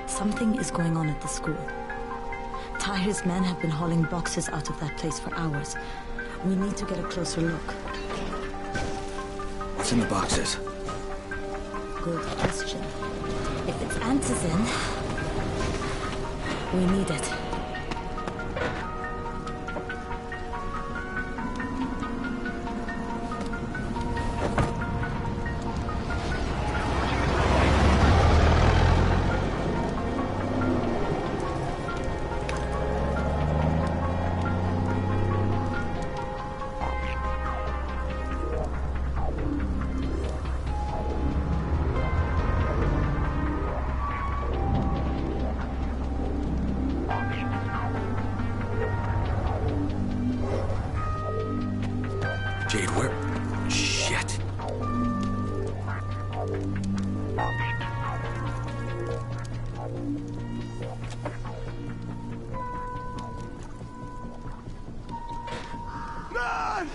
Something is going on at the school. Tahir's men have been hauling boxes out of that place for hours. We need to get a closer look. What's in the boxes? Good question. If it's antizin, we need it. Jade, where? Shit. Run!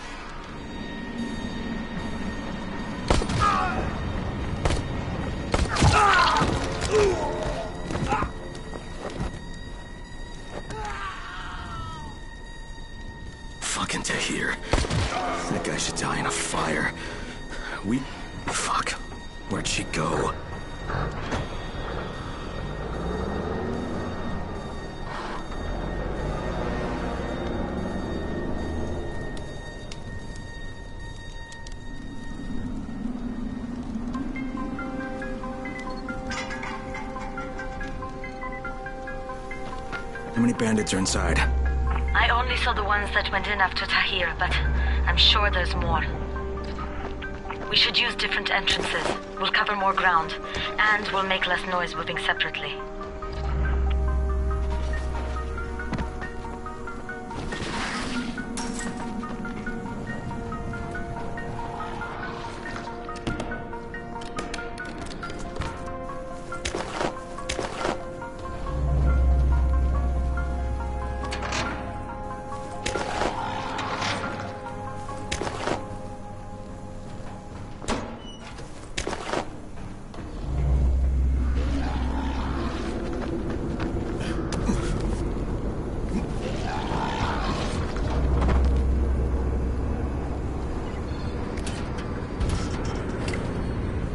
Fucking Tahir. That guy should die in a fire. Fuck. Where'd she go? How many bandits are inside? I only saw the ones that went in after Tahir, but I'm sure there's more. We should use different entrances. We'll cover more ground, and we'll make less noise moving separately.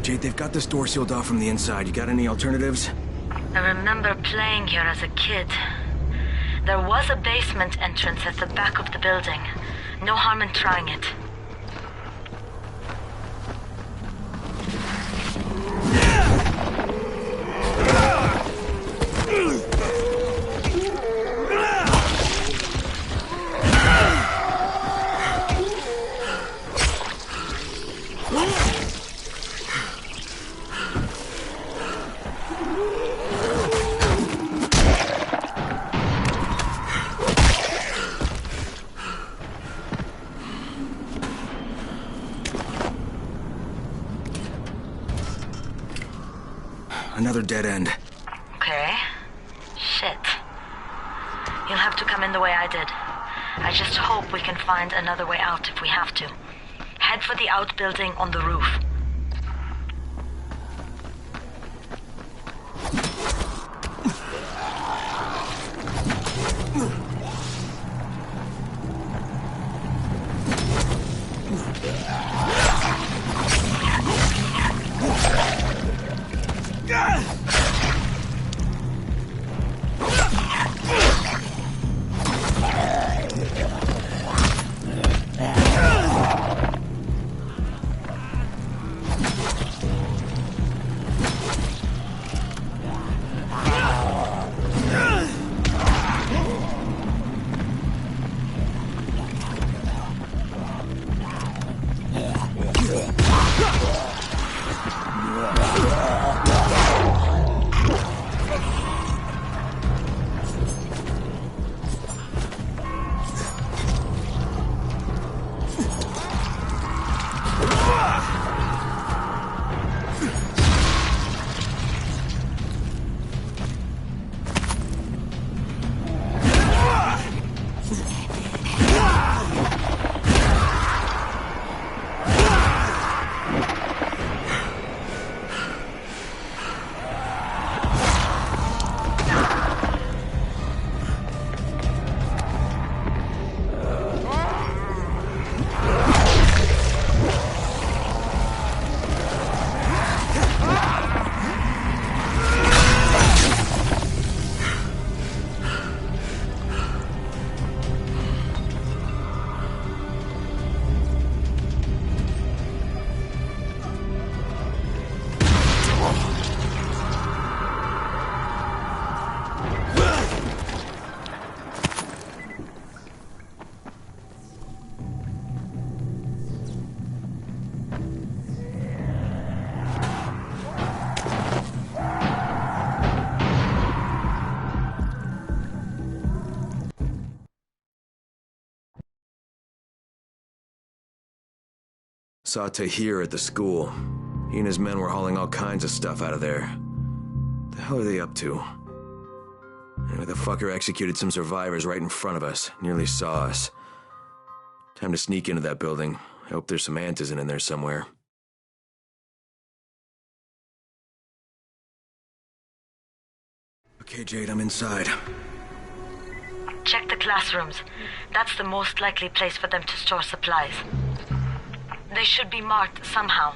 Jade, they've got this door sealed off from the inside. You got any alternatives? I remember playing here as a kid. There was a basement entrance at the back of the building. No harm in trying it. Another dead end. Okay. Shit. You'll have to come in the way I did. I just hope we can find another way out if we have to. Head for the outbuilding on the roof. Saw Tahir at the school. He and his men were hauling all kinds of stuff out of there. The hell are they up to? Anyway, the fucker executed some survivors right in front of us. Nearly saw us. Time to sneak into that building. I hope there's some antizin in there somewhere. Okay, Jade, I'm inside. Check the classrooms. That's the most likely place for them to store supplies. They should be marked somehow.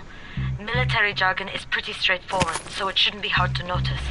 Military jargon is pretty straightforward, so it shouldn't be hard to notice.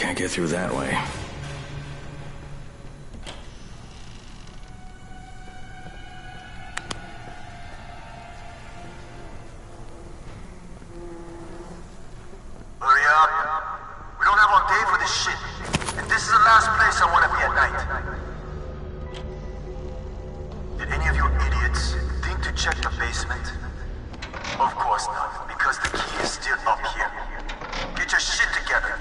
Can't get through that way. Hurry up. We don't have all day for this shit. And this is the last place I want to be at night. Did any of you idiots think to check the basement? Of course not, because the key is still up here. Get your shit together.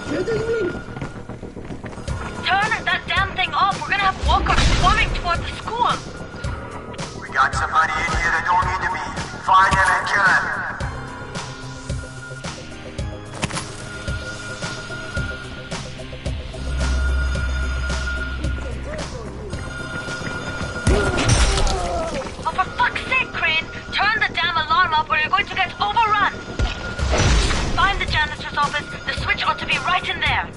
Turn that damn thing off. We're gonna have walkers swarming toward the school. We got somebody in here that don't need to be. Find him and kill him. Oh, for fuck's sake, Crane! Turn the damn alarm up or you're going to get overrun! Find the janitor's office. The switch ought to be right in there.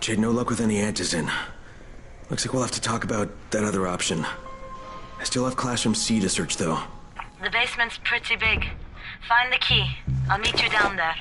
Jade, no luck with any answers in. Looks like we'll have to talk about that other option. I still have Classroom C to search, though. The basement's pretty big. Find the key. I'll meet you down there.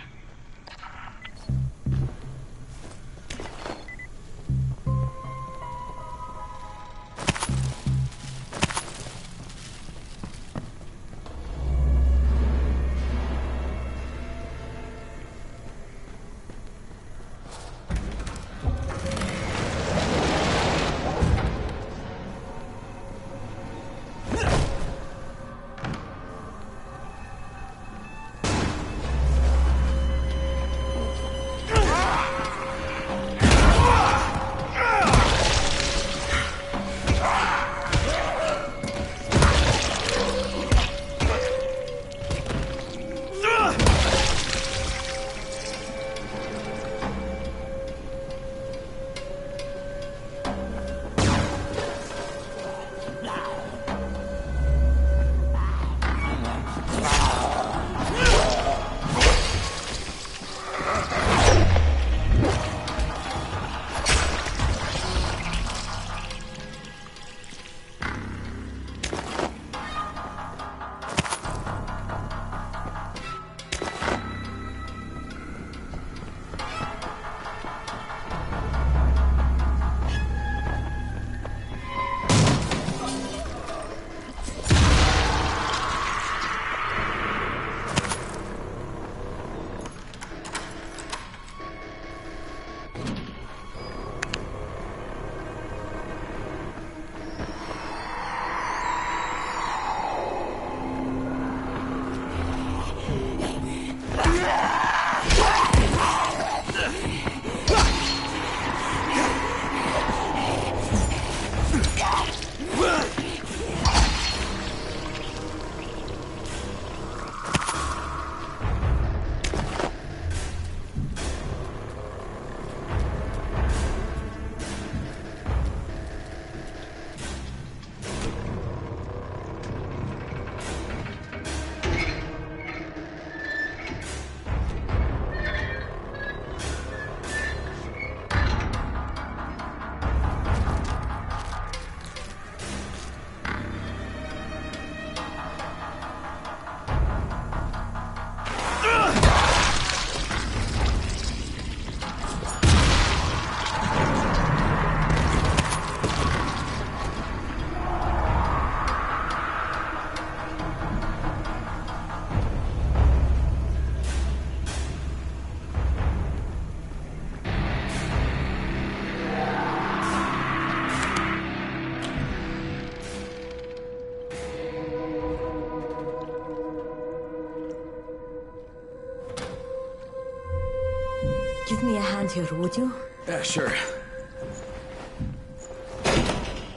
Give me a hand here, would you? Yeah, sure.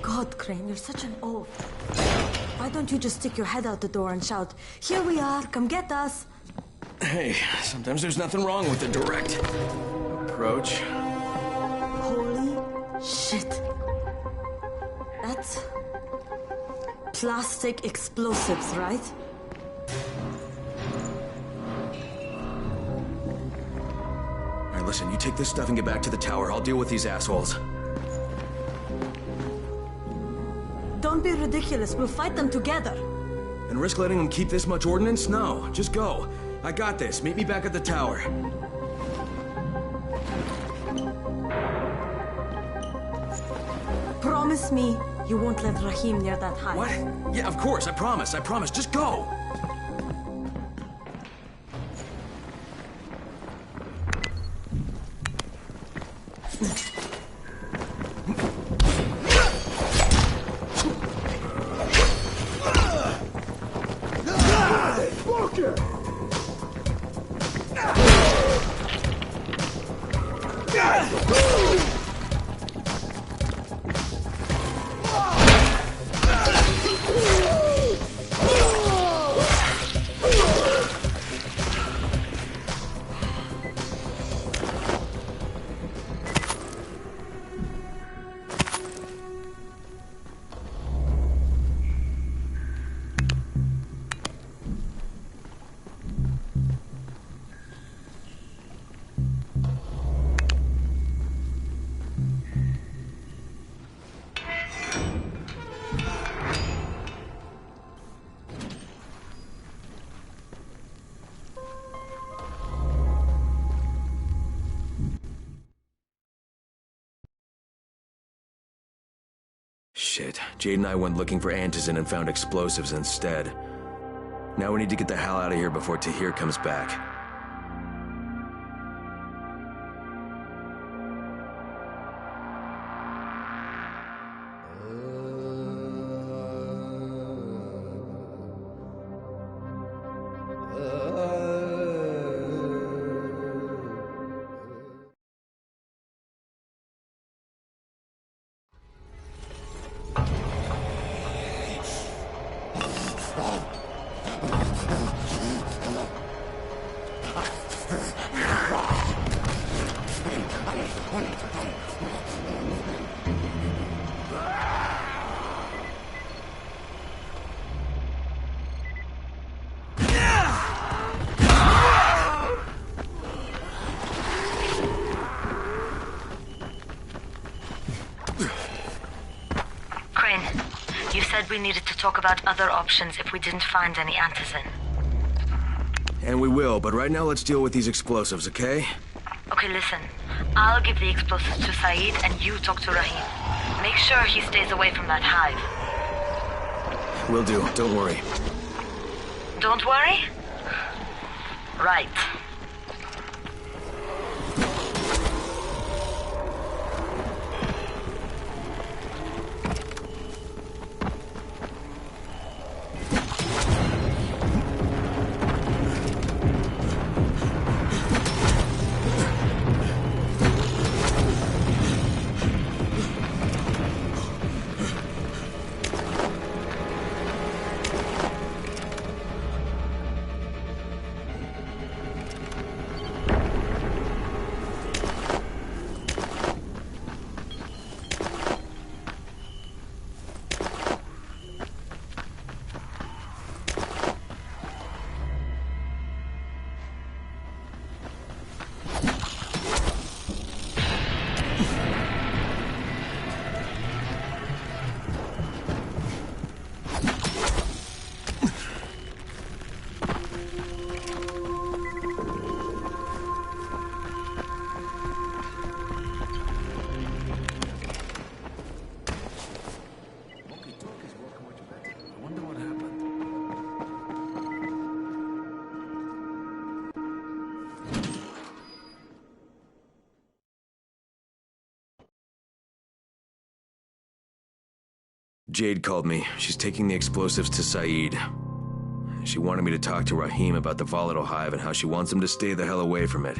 God, Crane, you're such an oaf. Why don't you just stick your head out the door and shout, "Here we are, come get us"? Hey, sometimes there's nothing wrong with the direct approach. Holy shit. That's plastic explosives, right? All right, listen, you take this stuff and get back to the tower. I'll deal with these assholes. Don't be ridiculous. We'll fight them together. And risk letting them keep this much ordnance? No, just go. I got this. Meet me back at the tower. Promise me you won't let Rahim near that hive. What? Yeah, of course. I promise. I promise. Just go. Shit, Jade and I went looking for antizin and found explosives instead. Now we need to get the hell out of here before Tahir comes back. You said we needed to talk about other options if we didn't find any antizin. And we will, but right now let's deal with these explosives, okay? Okay, listen. I'll give the explosives to Saeed and you talk to Rahim. Make sure he stays away from that hive. Will do, don't worry. Don't worry? Right. Jade called me. She's taking the explosives to Saeed. She wanted me to talk to Rahim about the volatile hive and how she wants him to stay the hell away from it.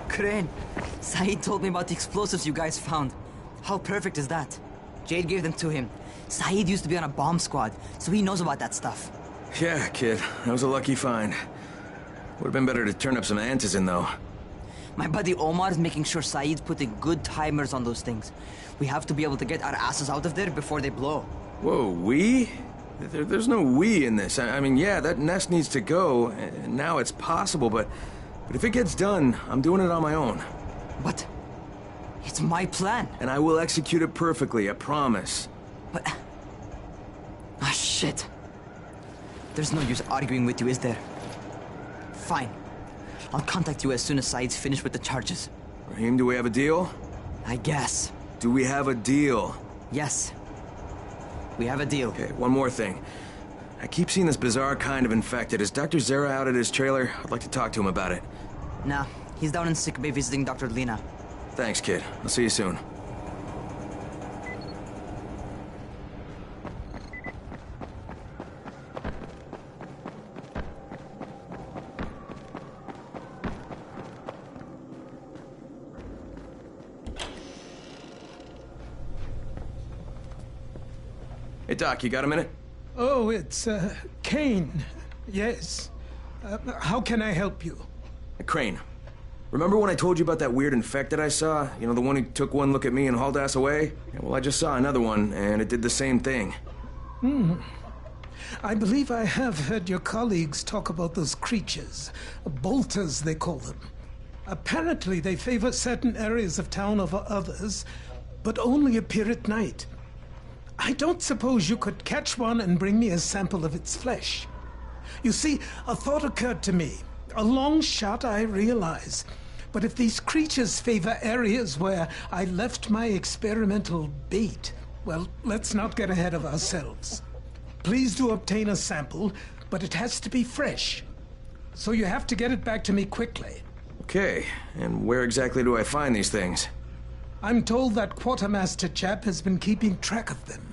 Crane, Saeed told me about the explosives you guys found. How perfect is that? Jade gave them to him. Saeed used to be on a bomb squad, so he knows about that stuff. Yeah, kid. That was a lucky find. Would have been better to turn up some antizin, though. My buddy Omar is making sure Saeed's putting good timers on those things. We have to be able to get our asses out of there before they blow. Whoa, we? There's no we in this. I mean, yeah, that nest needs to go, and now it's possible, but if it gets done, I'm doing it on my own. But It's my plan. And I will execute it perfectly, I promise. But... Ah, shit. There's no use arguing with you, is there? Fine. I'll contact you as soon as Saeed's finished with the charges. Raheem, do we have a deal? I guess. Do we have a deal? Yes. We have a deal. Okay, one more thing. I keep seeing this bizarre kind of infected. Is Dr. Zera out at his trailer? I'd like to talk to him about it. Nah, he's down in sick bay visiting Dr. Lena. Thanks, kid. I'll see you soon. Hey, Doc, you got a minute? Oh, it's, Kane. Yes. How can I help you? Crane. Remember when I told you about that weird infected I saw? You know, the one who took one look at me and hauled ass away? Yeah, well, I just saw another one, and it did the same thing. I believe I have heard your colleagues talk about those creatures. Bolters, they call them. Apparently, they favor certain areas of town over others, but only appear at night. I don't suppose you could catch one and bring me a sample of its flesh. You see, a thought occurred to me. A long shot, I realize. But if these creatures favor areas where I left my experimental bait, well, let's not get ahead of ourselves. Please do obtain a sample, but it has to be fresh. So you have to get it back to me quickly. Okay, and where exactly do I find these things? I'm told that quartermaster chap has been keeping track of them.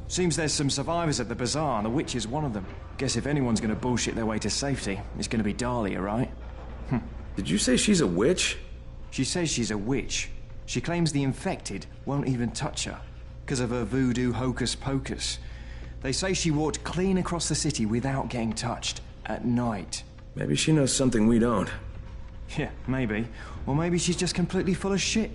Seems there's some survivors at the bazaar, and the witch is one of them. Guess if anyone's gonna bullshit their way to safety, it's gonna be Dahlia, right? Did you say she's a witch? She says she's a witch. She claims the infected won't even touch her, because of her voodoo hocus pocus. They say she walked clean across the city without getting touched, at night. Maybe she knows something we don't. Yeah, maybe. Or maybe she's just completely full of shit.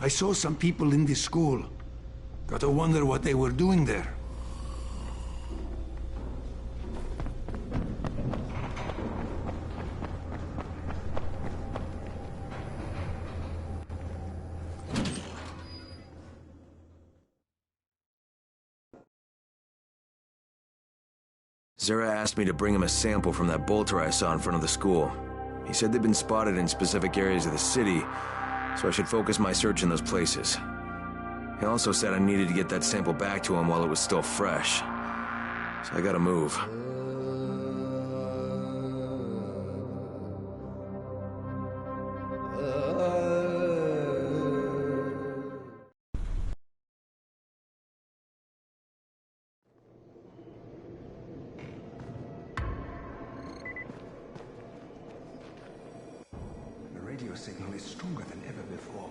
I saw some people in this school. Gotta wonder what they were doing there. Zera asked me to bring him a sample from that bolter I saw in front of the school. He said they'd been spotted in specific areas of the city, so I should focus my search in those places. He also said I needed to get that sample back to him while it was still fresh. So I gotta move. The radio signal is stronger than ever before.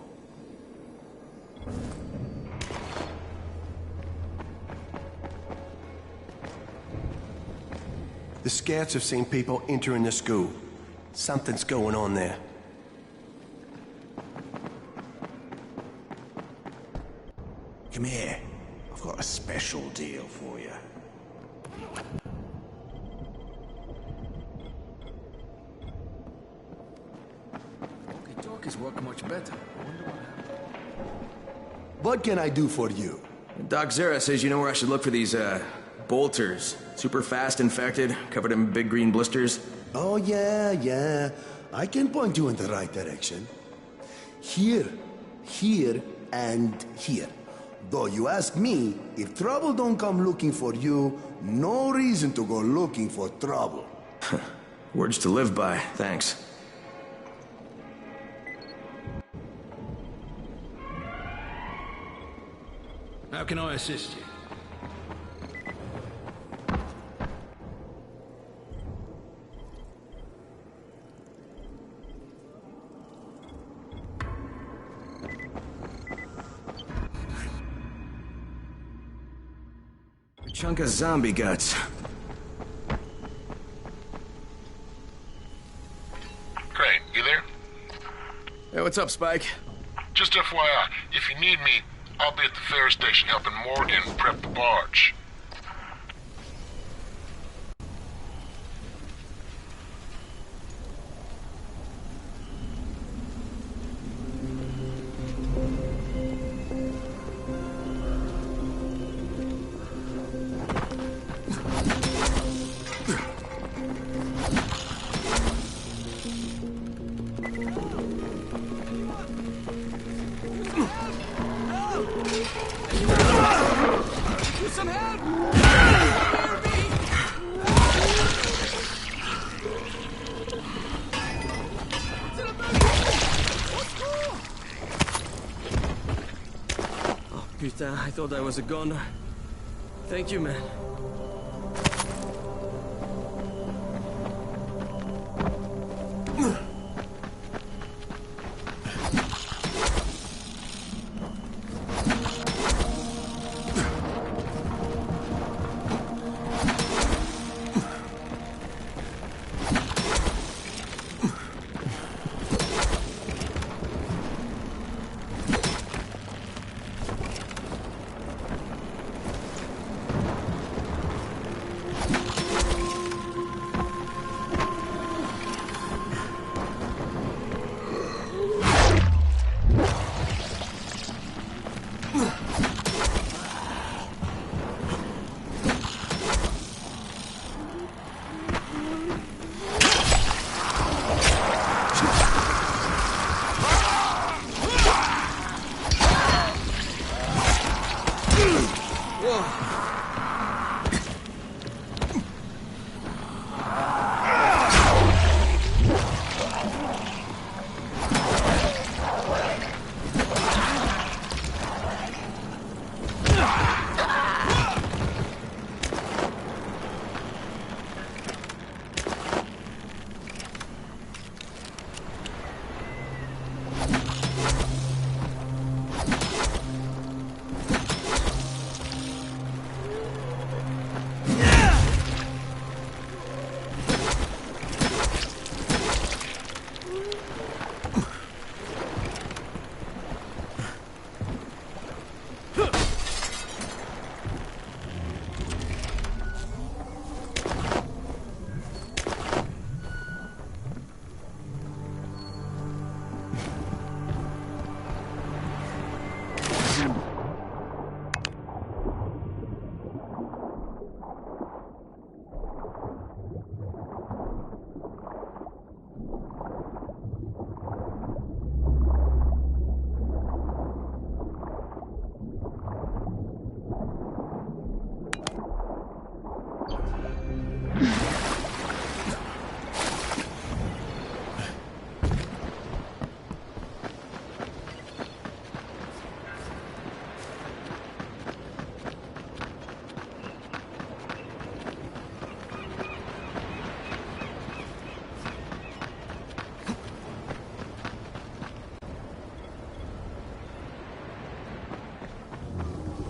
The scouts have seen people entering the school. Something's going on there. Come here. I've got a special deal for you. Talk is working much better. I wonder what happened. What can I do for you? Doc Zera says you know where I should look for these, bolters. Super fast infected, covered in big green blisters. Oh, yeah. I can point you in the right direction. Here, and here. Though you ask me, if trouble don't come looking for you, no reason to go looking for trouble. Words to live by, thanks. How can I assist you? A chunk of zombie guts. Hey, what's up, Spike? Just FYI, if you need me, I'll be at the ferry station helping Morgan prep the barge. Some help! Oh, putain, I thought I was a goner. Thank you, man.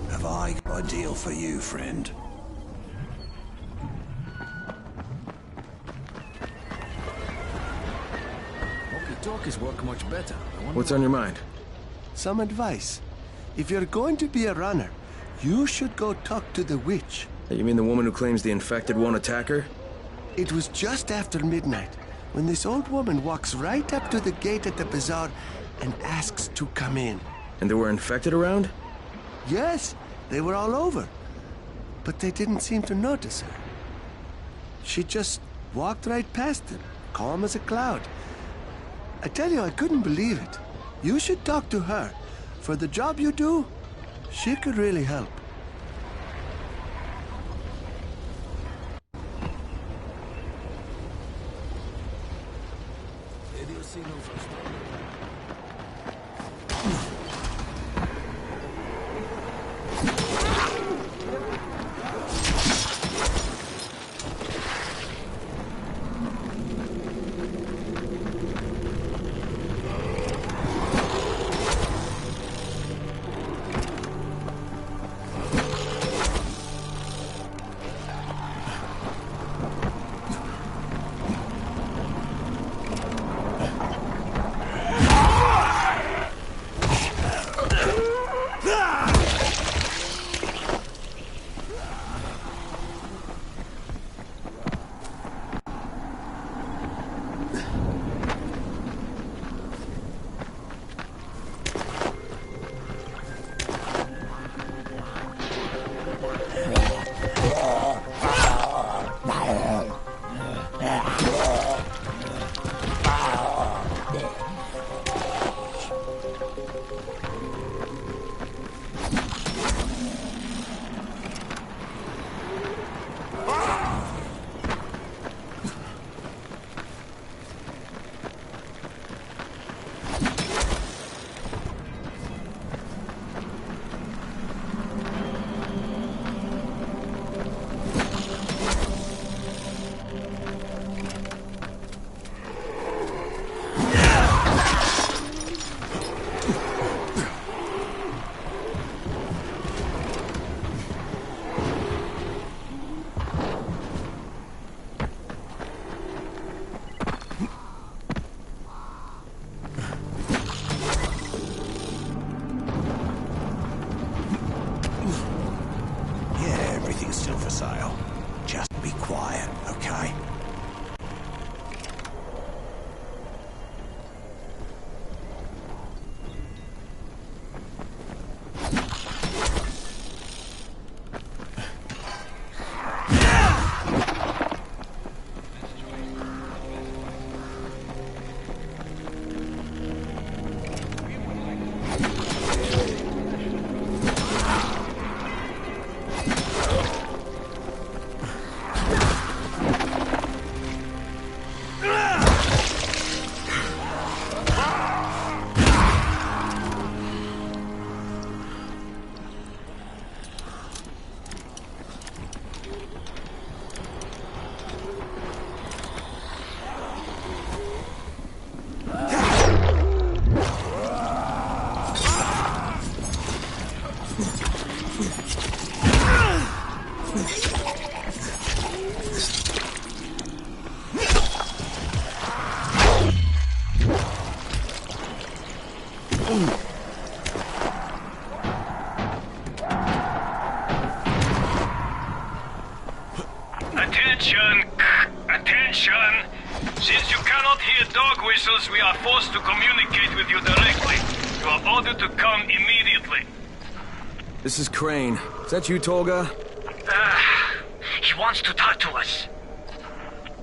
Have I got a deal for you, friend? Walkie-talkies work much better. What's on your mind? Some advice. If you're going to be a runner, you should go talk to the witch. You mean the woman who claims the infected won't attack her? It was just after midnight when this old woman walks right up to the gate at the bazaar and asks to come in. And there were infected around? Yes, they were all over. But they didn't seem to notice her. She just walked right past them, calm as a cloud. I tell you, I couldn't believe it. You should talk to her. For the job you do, she could really help. Attention! Attention! Since you cannot hear dog whistles, we are forced to communicate with you directly. You are ordered to come immediately. This is Crane. Is that you, Tolga? He wants to talk to us.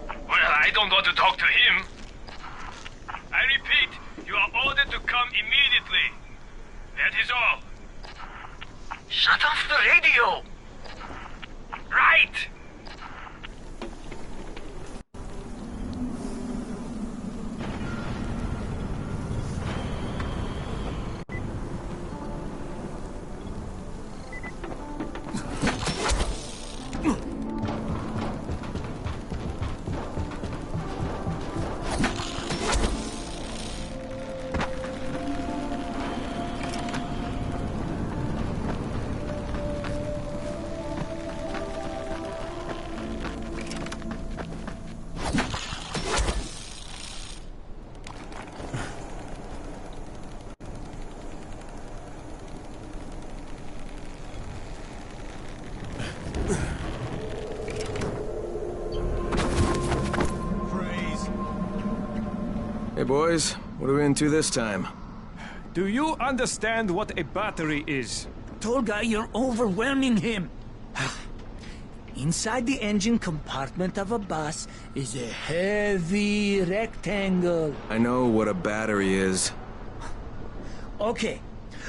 Well, I don't want to talk to him. I repeat, you are ordered to come immediately. That is all. Shut off the radio! Right! Hey boys, what are we into this time? Do you understand what a battery is? Tolga, you're overwhelming him. Inside the engine compartment of a bus is a heavy rectangle. I know what a battery is. Okay,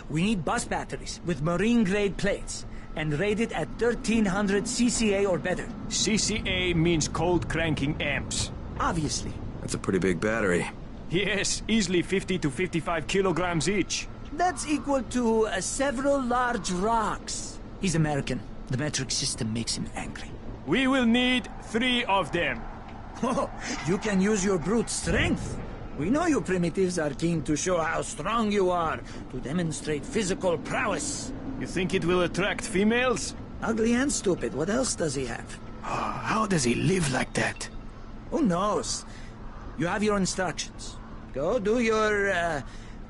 we need bus batteries with marine-grade plates and rated at 1300 CCA or better. CCA means cold cranking amps. Obviously. That's a pretty big battery. Yes, easily 50 to 55 kilograms each. That's equal to several large rocks. He's American. The metric system makes him angry. We will need 3 of them. Oh, you can use your brute strength. We know you primitives are keen to show how strong you are, to demonstrate physical prowess. You think it will attract females? Ugly and stupid. What else does he have? How does he live like that? Who knows? You have your instructions. Go do your,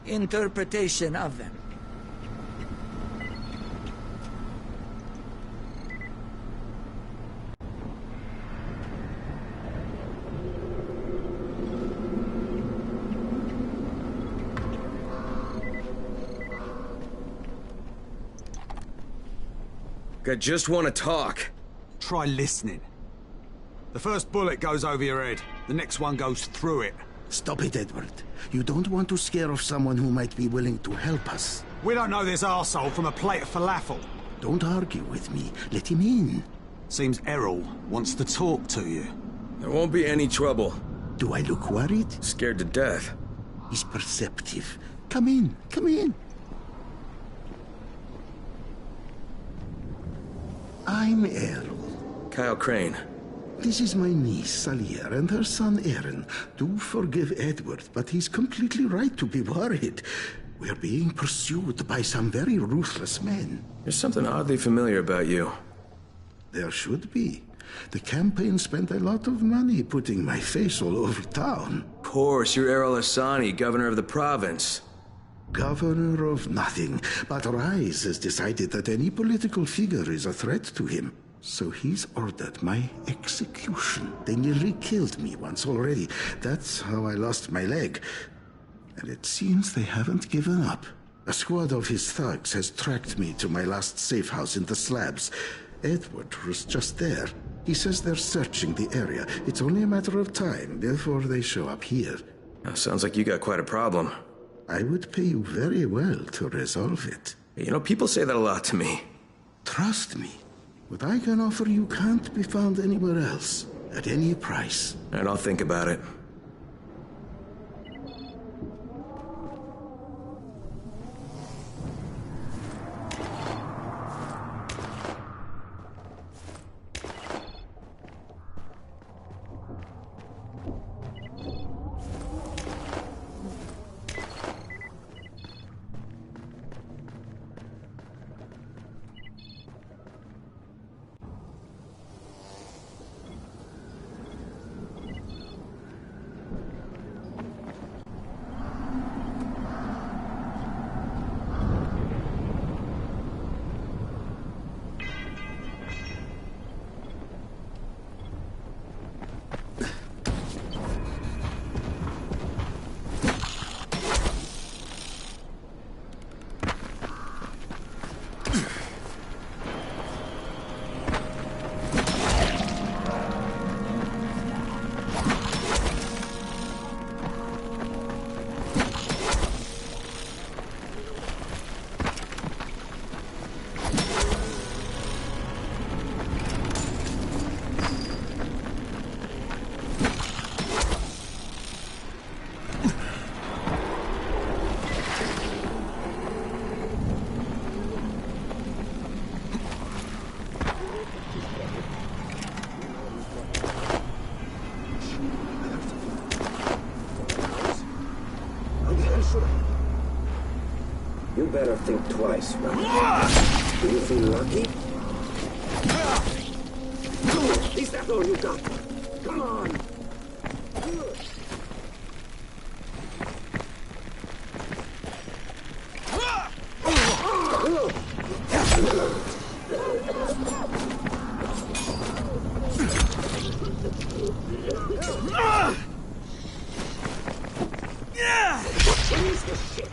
interpretation of them. I just want to talk. Try listening. The first bullet goes over your head. The next one goes through it. Stop it, Edward. You don't want to scare off someone who might be willing to help us. We don't know this arsehole from a plate of falafel. Don't argue with me. Let him in. Seems Errol wants to talk to you. There won't be any trouble. Do I look worried? Scared to death. He's perceptive. Come in. Come in. I'm Errol. Kyle Crane. This is my niece, Salia, and her son, Aaron. Do forgive Edward, but he's completely right to be worried. We're being pursued by some very ruthless men. There's something oddly familiar about you. There should be. The campaign spent a lot of money putting my face all over town. Of course, you're Errol Hassani, governor of the province. Governor of nothing, but Rise has decided that any political figure is a threat to him. So he's ordered my execution. They nearly killed me once already. That's how I lost my leg. And it seems they haven't given up. A squad of his thugs has tracked me to my last safe house in the slabs. Edward was just there. He says they're searching the area. It's only a matter of time before they show up here. Sounds like you got quite a problem. I would pay you very well to resolve it. You know, people say that a lot to me. Trust me. What I can offer you can't be found anywhere else, at any price. And I'll think about it. You better think twice, man. Do you feel lucky? Is that all you got? Come on! What is this shit?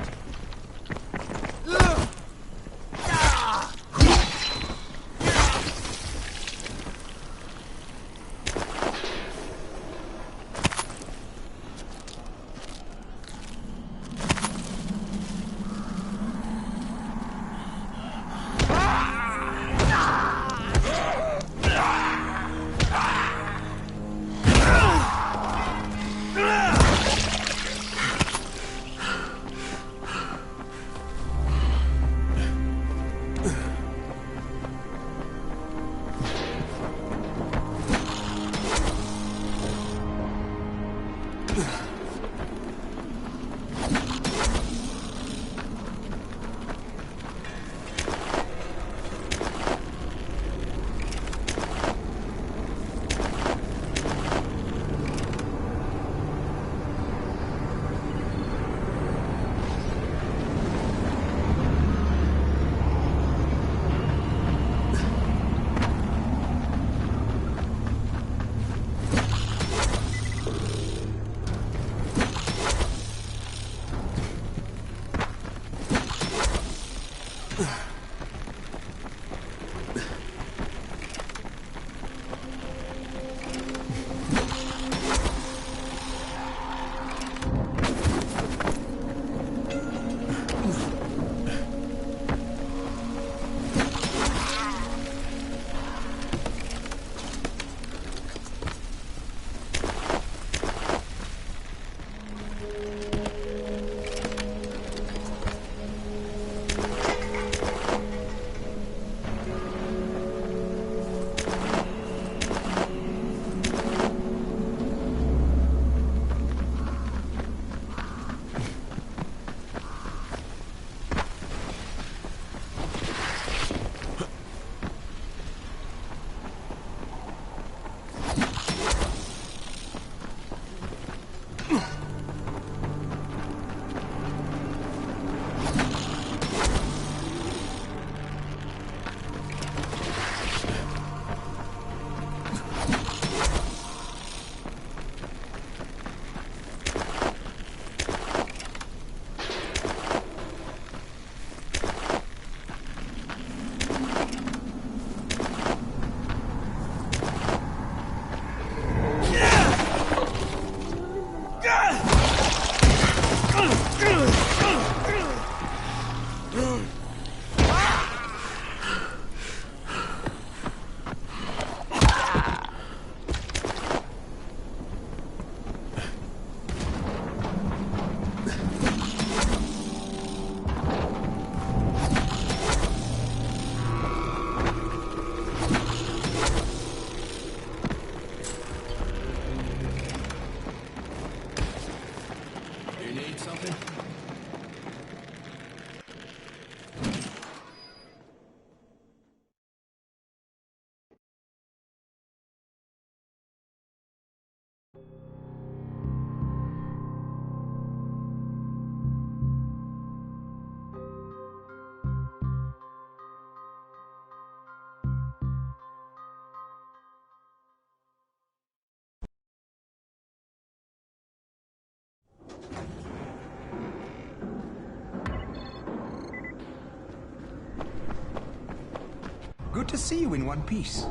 Good to see you in one piece.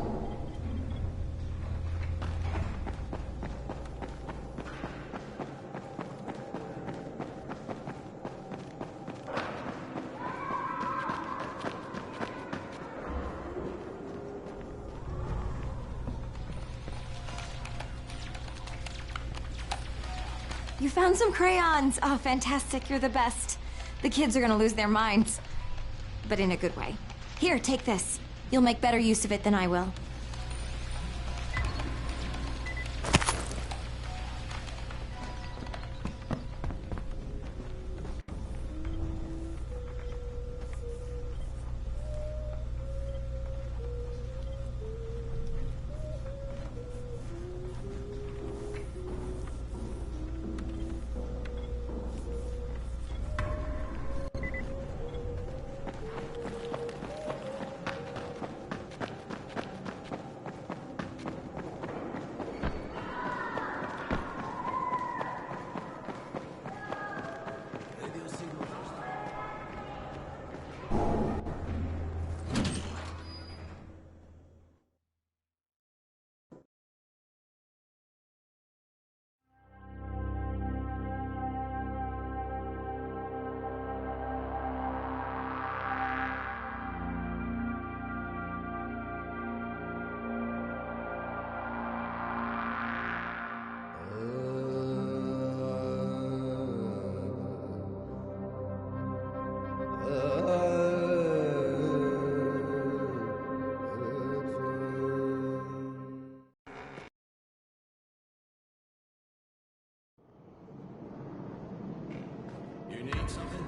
You found some crayons! Oh, fantastic, you're the best. The kids are gonna lose their minds. But in a good way. Here, take this. You'll make better use of it than I will. You need something?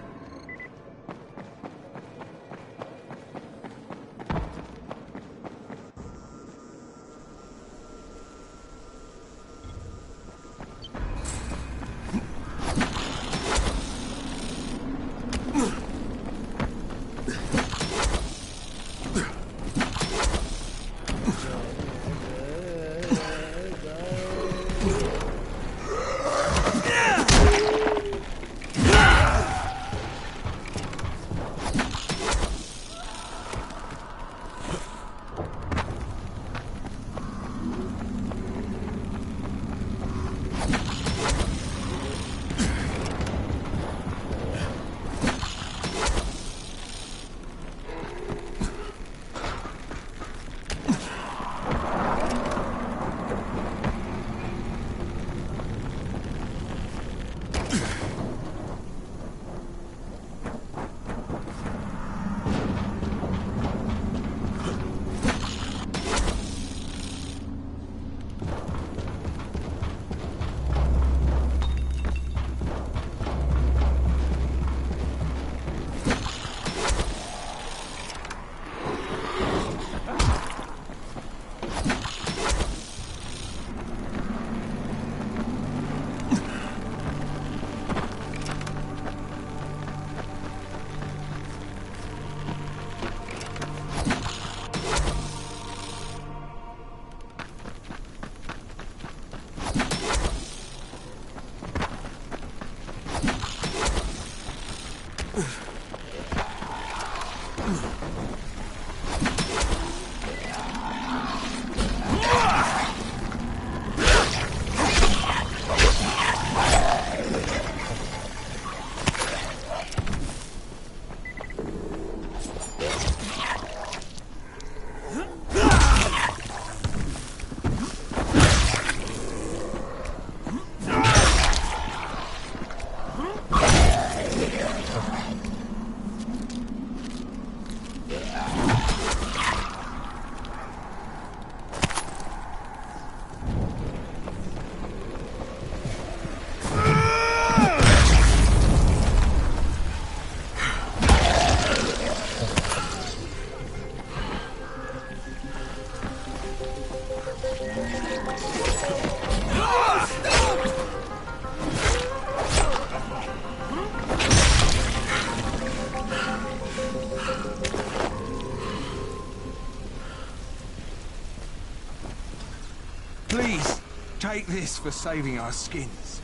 Please, take this for saving our skins.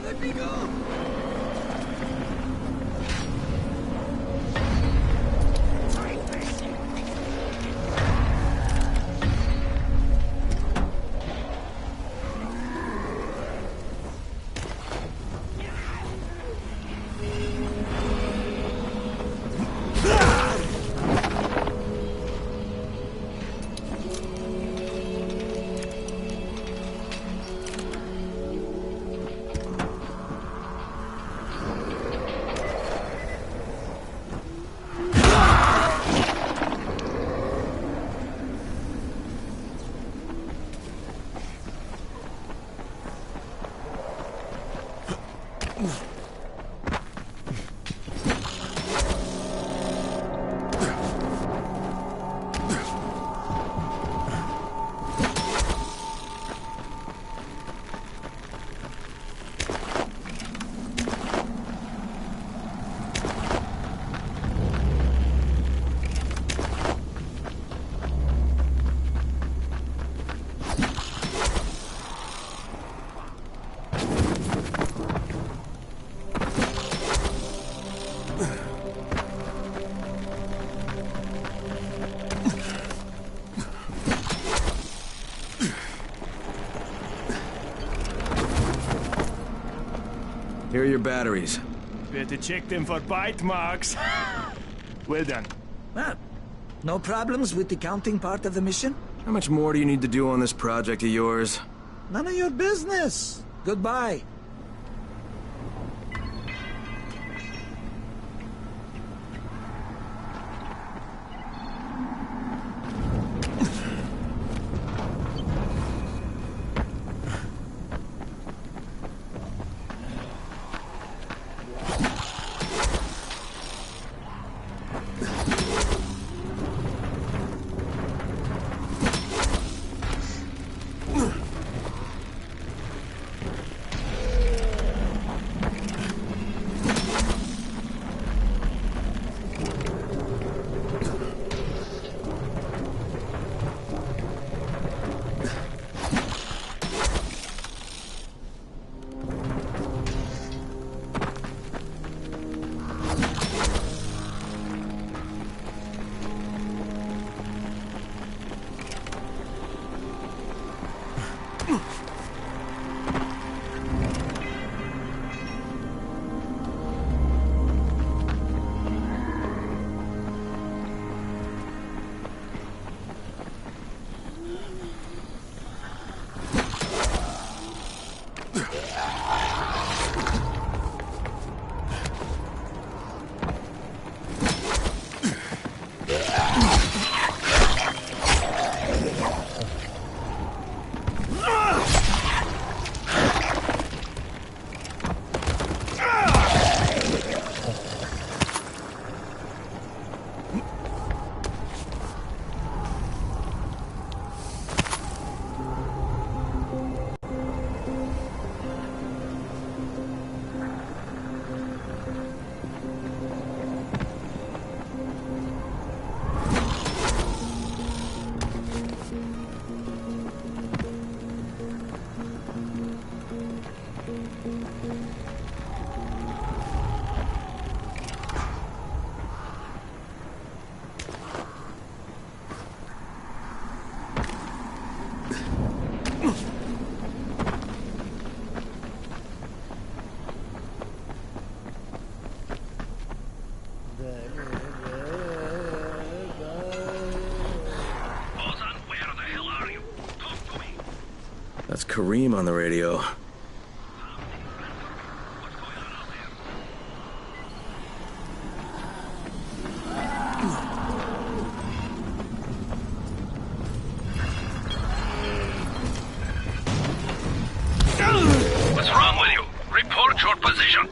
Let me go! Here are your batteries. Better check them for bite marks. Well done. Ah, no problems with the counting part of the mission? How much more do you need to do on this project of yours? None of your business. Goodbye. Ozan, where the hell are you? Talk to me. That's Kareem on the radio. What's wrong with you? Report your position.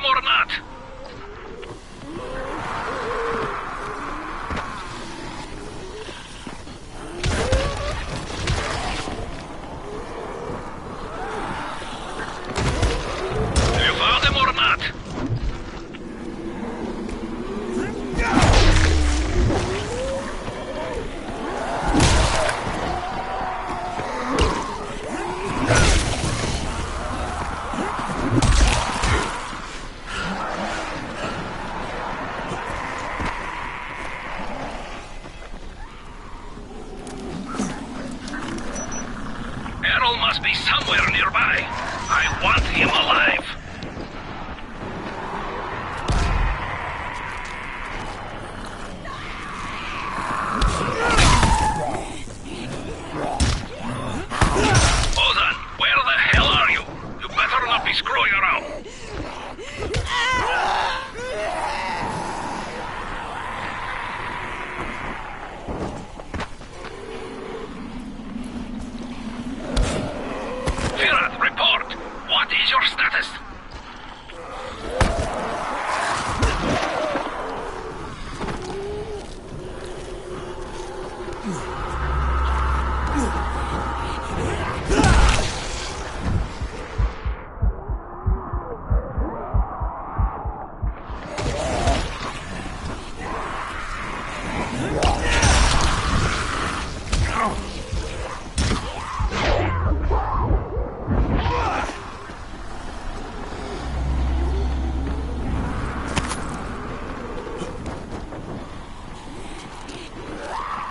Or not? Have you found them or not? Errol must be somewhere nearby. I want him alive. Ozan, where the hell are you? You better not be screwing around. Firat, report. What is your status?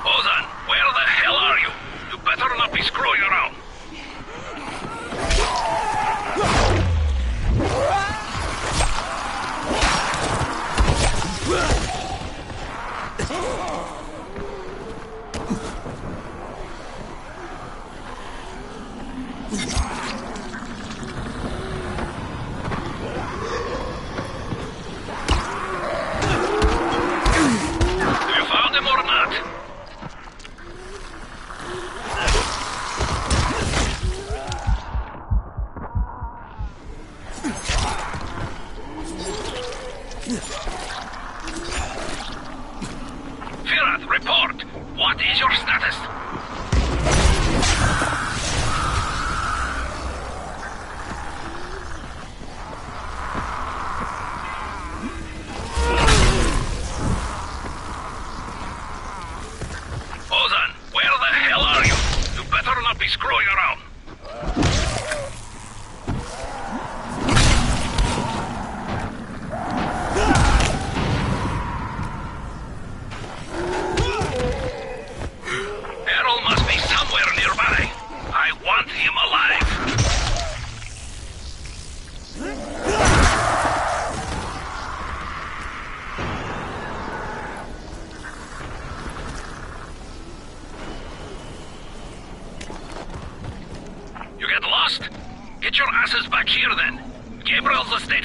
Ozan, where the hell are you? You better not be screwing around. Have you found him or not? Firat, report. What is your status? Ozan, where the hell are you? You better not be screwing around.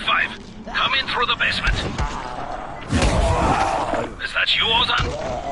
5. Come in through the basement. Is that you, Ozan?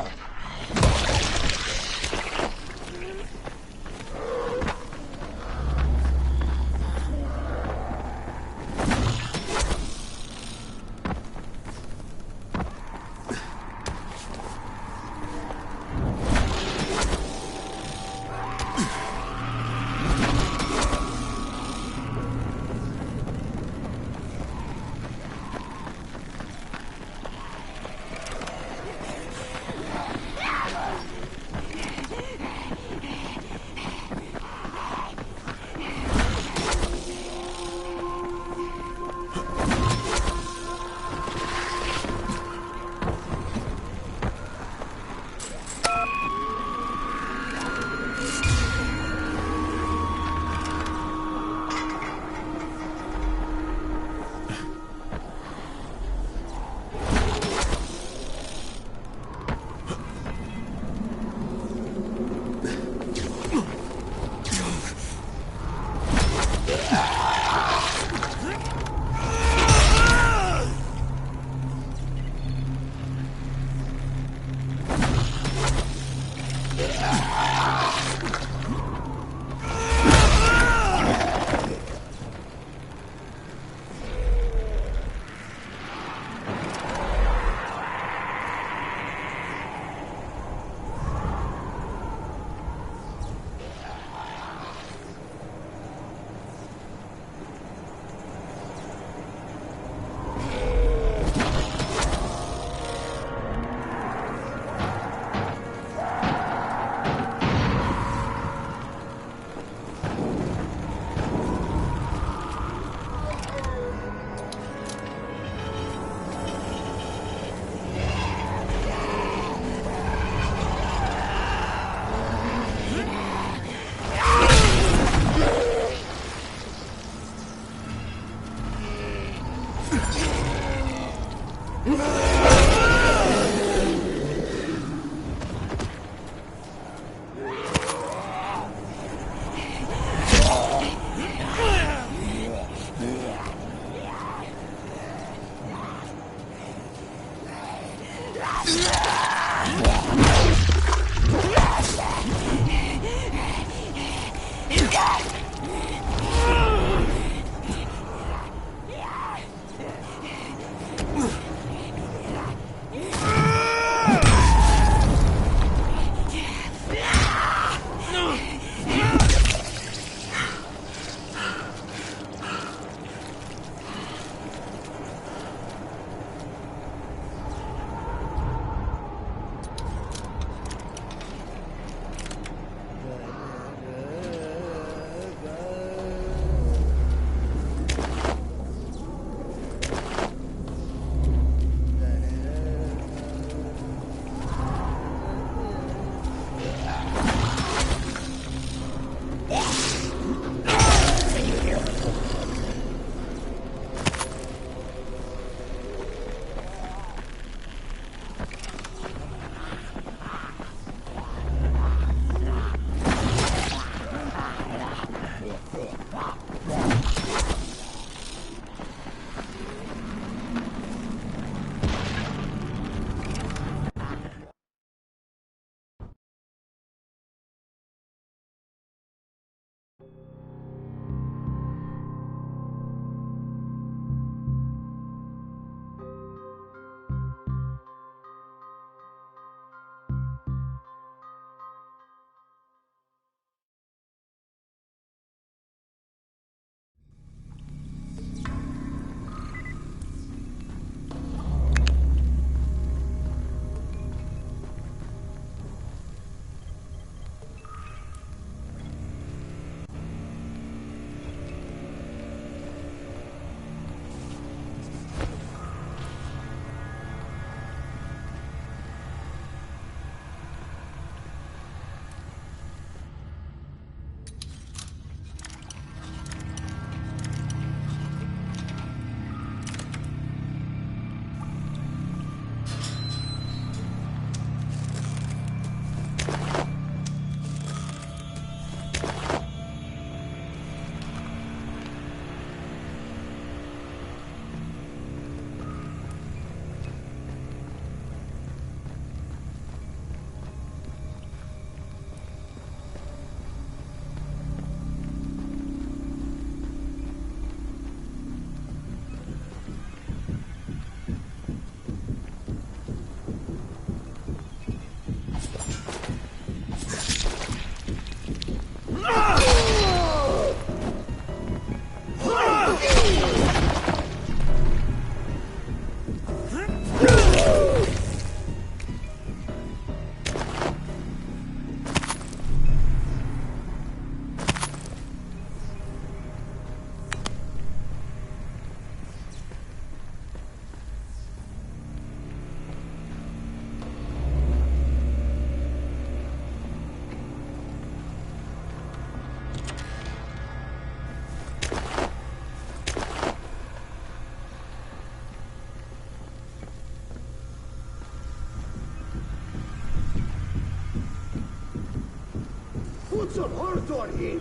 some hurt on him!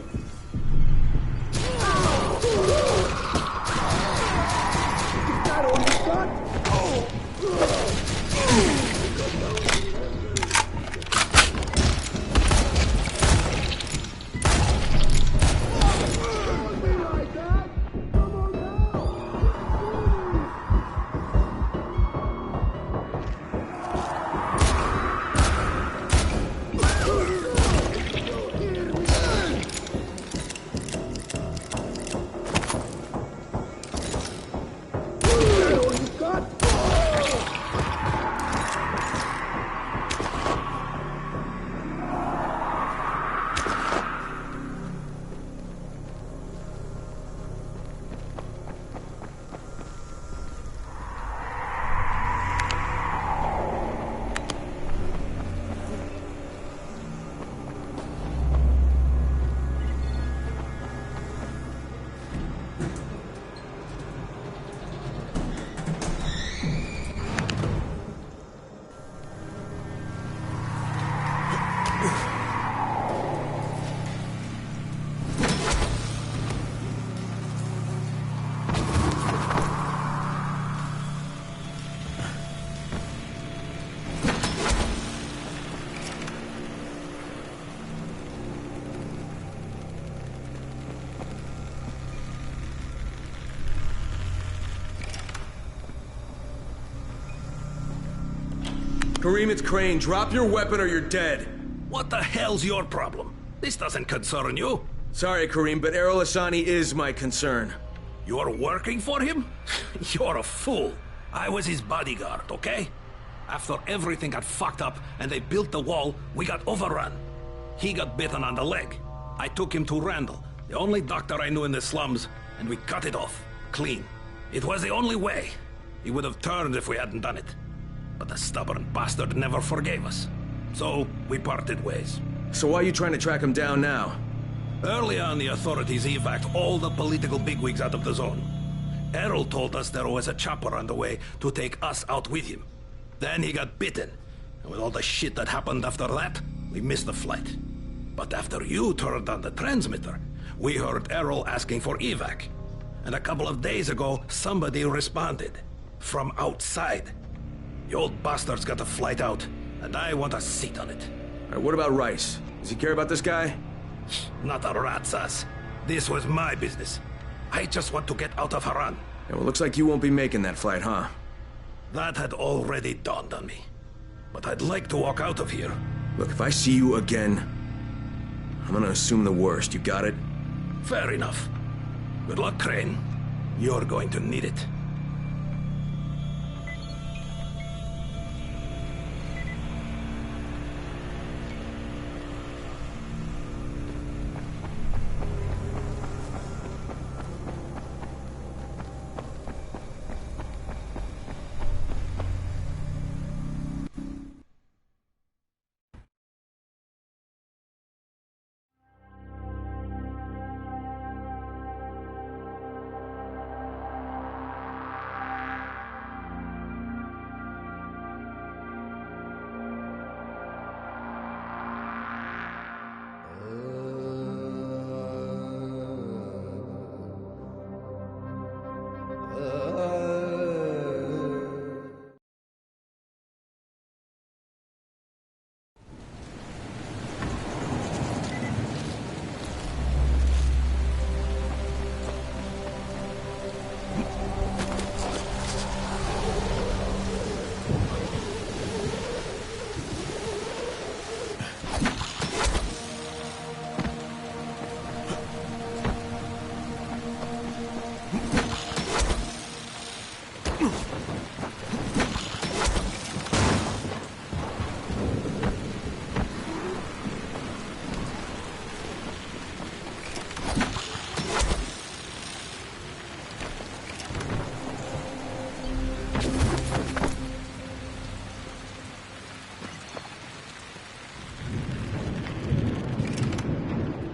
Is that all you got? Kareem, it's Crane. Drop your weapon or you're dead. What the hell's your problem? This doesn't concern you. Sorry, Kareem, but Errol Hassani is my concern. You're working for him? You're a fool. I was his bodyguard, okay? After everything got fucked up and they built the wall, we got overrun. He got bitten on the leg. I took him to Randall, the only doctor I knew in the slums, and we cut it off. Clean. It was the only way. He would have turned if we hadn't done it. But the stubborn bastard never forgave us. So, we parted ways. So why are you trying to track him down now? Early on, the authorities evacuated all the political bigwigs out of the zone. Errol told us there was a chopper on the way to take us out with him. Then he got bitten. And with all the shit that happened after that, we missed the flight. But after you turned on the transmitter, we heard Errol asking for evac. And a couple of days ago, somebody responded. From outside. The old bastard's got a flight out, and I want a seat on it. Alright, what about Rice? Does he care about this guy? Not a rat's ass. This was my business. I just want to get out of Haran. Yeah, well, looks like you won't be making that flight, huh? That had already dawned on me. But I'd like to walk out of here. Look, if I see you again, I'm gonna assume the worst. You got it? Fair enough. Good luck, Crane. You're going to need it.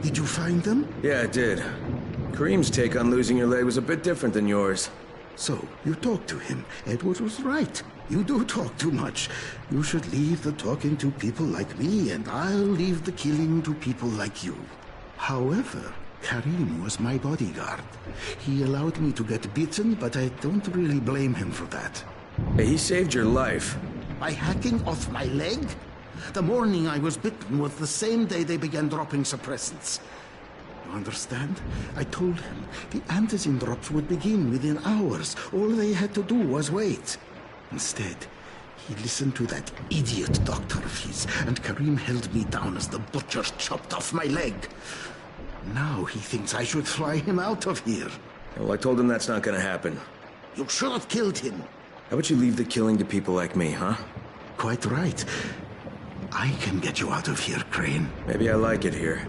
Did you find them? Yeah, I did. Kareem's take on losing your leg was a bit different than yours. So, you talked to him. Edward was right. You do talk too much. You should leave the talking to people like me, and I'll leave the killing to people like you. However, Karim was my bodyguard. He allowed me to get bitten, but I don't really blame him for that. Hey, he saved your life. By hacking off my leg? The morning I was bitten was the same day they began dropping suppressants. You understand? I told him the antizin drops would begin within hours. All they had to do was wait. Instead, he listened to that idiot doctor of his, and Karim held me down as the butchers chopped off my leg. Now he thinks I should fly him out of here. Well, I told him that's not gonna happen. You should have killed him. How about you leave the killing to people like me, huh? Quite right. I can get you out of here, Crane. Maybe I like it here.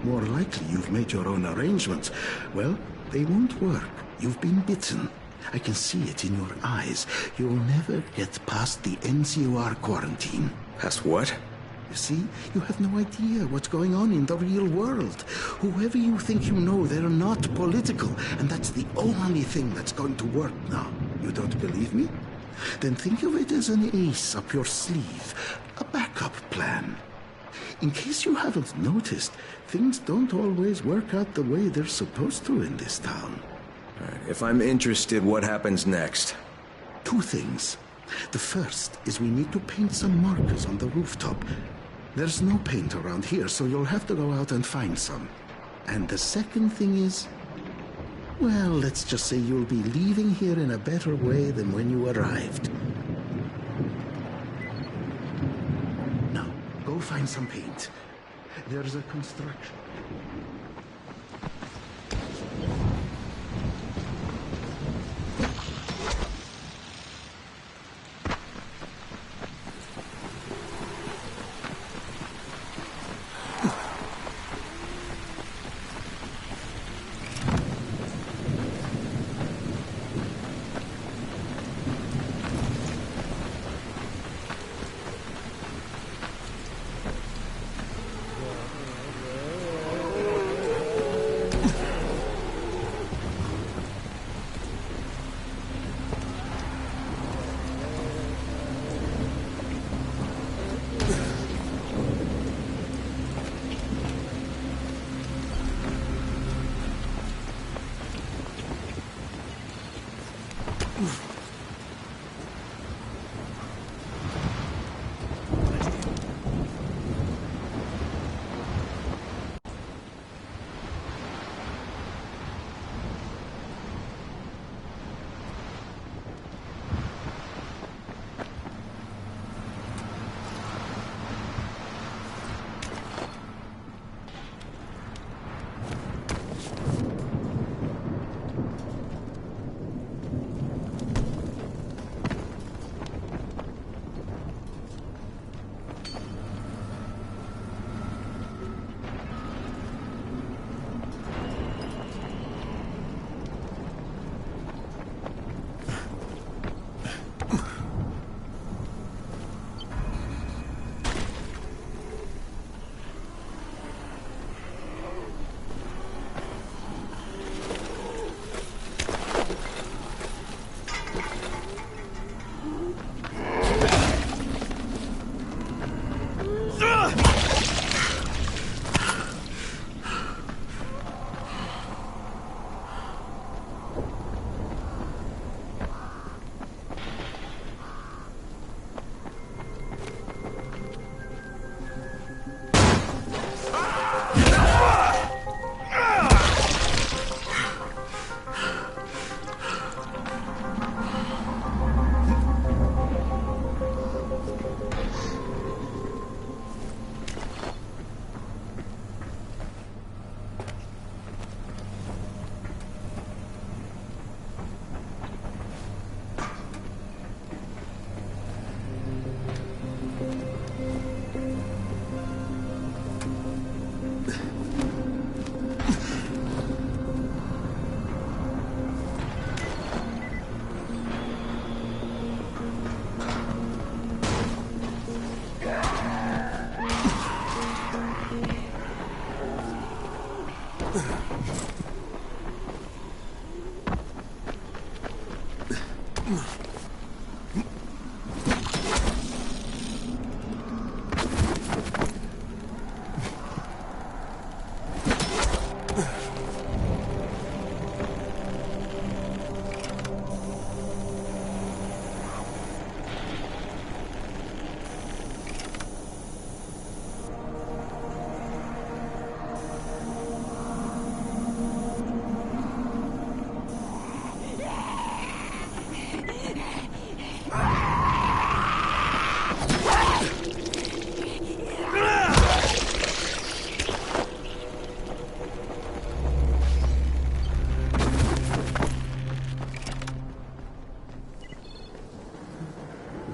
More likely you've made your own arrangements. Well, they won't work. You've been bitten. I can see it in your eyes. You'll never get past the NCOR quarantine. Past what? You see, you have no idea what's going on in the real world. Whoever you think you know, they're not political, and that's the only thing that's going to work now. You don't believe me? Then think of it as an ace up your sleeve, a backup plan. In case you haven't noticed, things don't always work out the way they're supposed to in this town. All right, if I'm interested, what happens next? Two things. The first is we need to paint some markers on the rooftop. There's no paint around here, so you'll have to go out and find some. And the second thing is, well, let's just say you'll be leaving here in a better way than when you arrived. Now, go find some paint. There's a construction.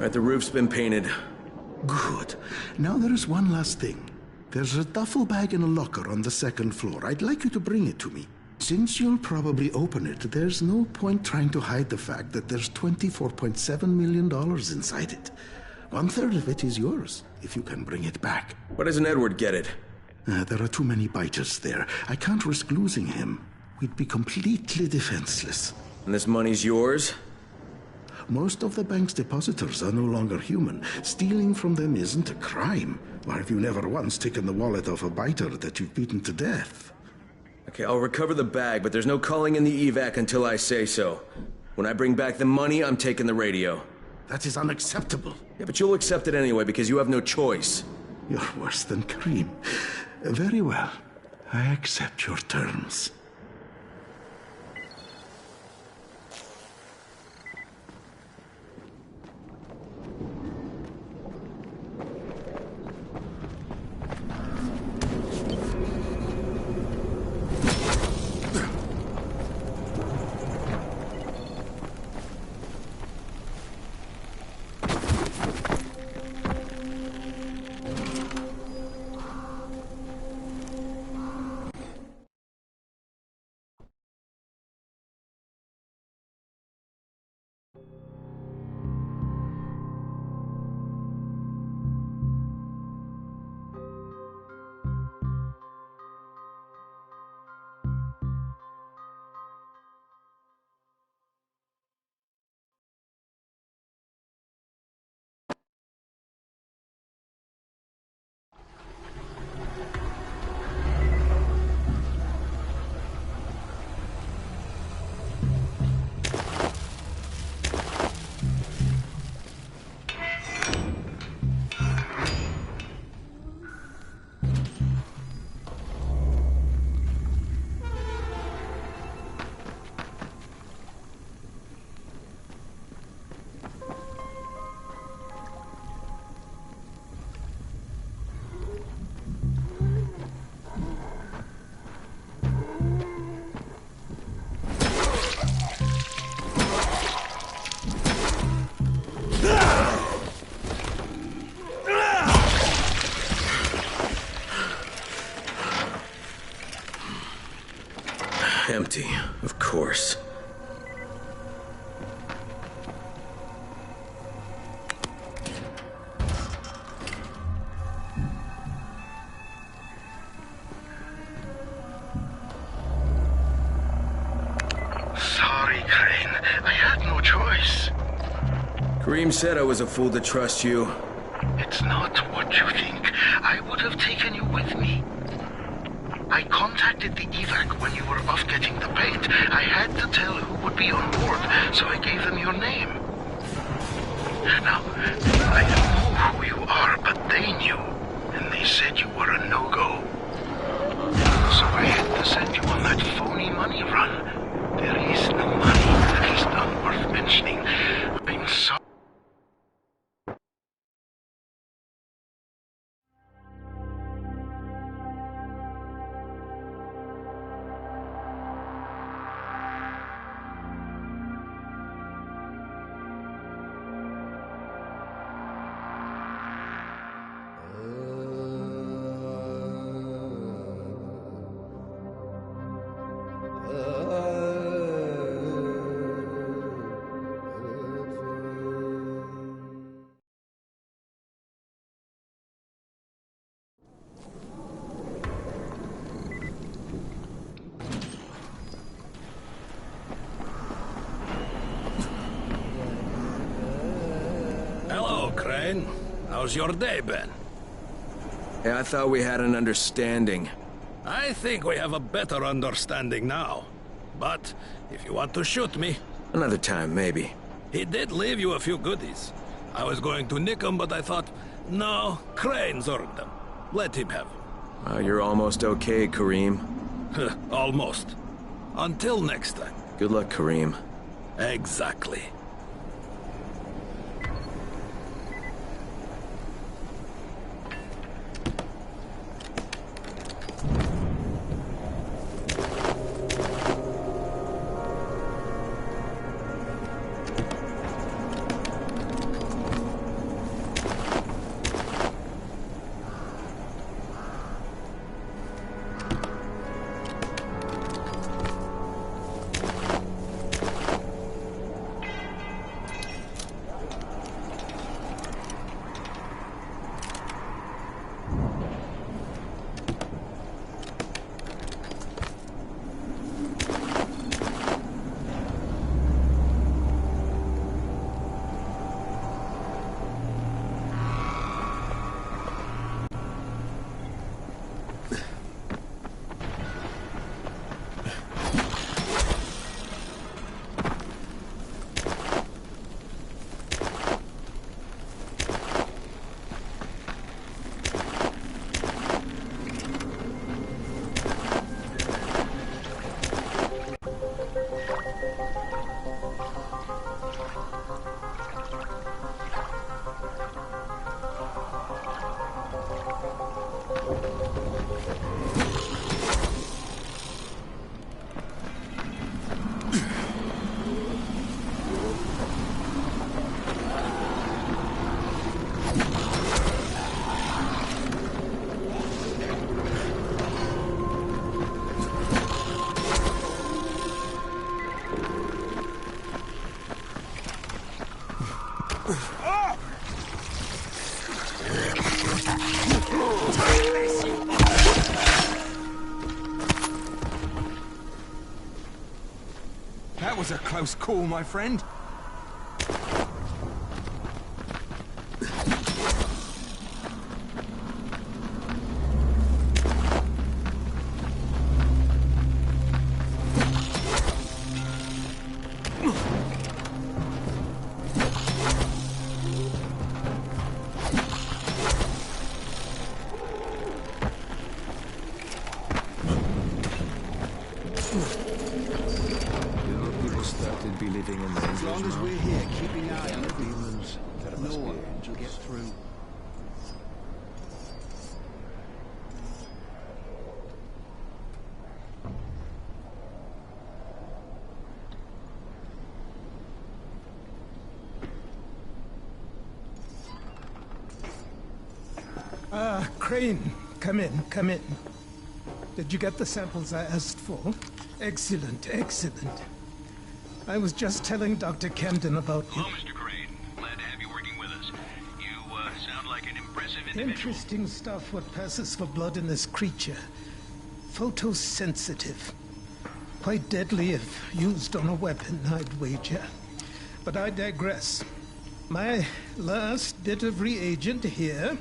Alright, the roof's been painted. Good. Now there is one last thing. There's a duffel bag in a locker on the second floor. I'd like you to bring it to me. Since you'll probably open it, there's no point trying to hide the fact that there's $24.7 million inside it. 1/3 of it is yours, if you can bring it back. Why doesn't Edward get it? There are too many biters there. I can't risk losing him. We'd be completely defenseless. And this money's yours? Most of the bank's depositors are no longer human. Stealing from them isn't a crime. Why have you never once taken the wallet of a biter that you've beaten to death? Okay, I'll recover the bag, but there's no calling in the evac until I say so. When I bring back the money, I'm taking the radio. That is unacceptable. Yeah, but you'll accept it anyway because you have no choice. You're worse than Kareem. Very well. I accept your terms. Empty, of course. Sorry, Crane. I had no choice. Kareem said I was a fool to trust you. It's not what you think. I would have taken you with me. I contacted the evac when you were off getting the paint. I had to tell who would be on board, so I gave them your name. Now, I don't know who you are, but they knew, and they said you were a no-go. So I had to send you on that phony money run. There is no money, at least none worth mentioning. I'm sorry. Crane. How's your day been? Hey, I thought we had an understanding. I think we have a better understanding now. But if you want to shoot me... Another time, maybe. He did leave you a few goodies. I was going to nick them, but I thought, no, Crane's earned them. Let him have them. Well, you're almost okay, Kareem. Almost. Until next time. Good luck, Kareem. Exactly. That was a close call, my friend. As long as we're here, keeping an eye on the demons, no one will get through. Crane, come in, come in. Did you get the samples I asked for? Excellent, excellent. I was just telling Dr. Camden about you. Hello, Mr. Crane. Glad to have you working with us. You sound like an impressive individual. Interesting stuff, what passes for blood in this creature. Photosensitive. Quite deadly if used on a weapon, I'd wager. But I digress. My last bit of reagent here,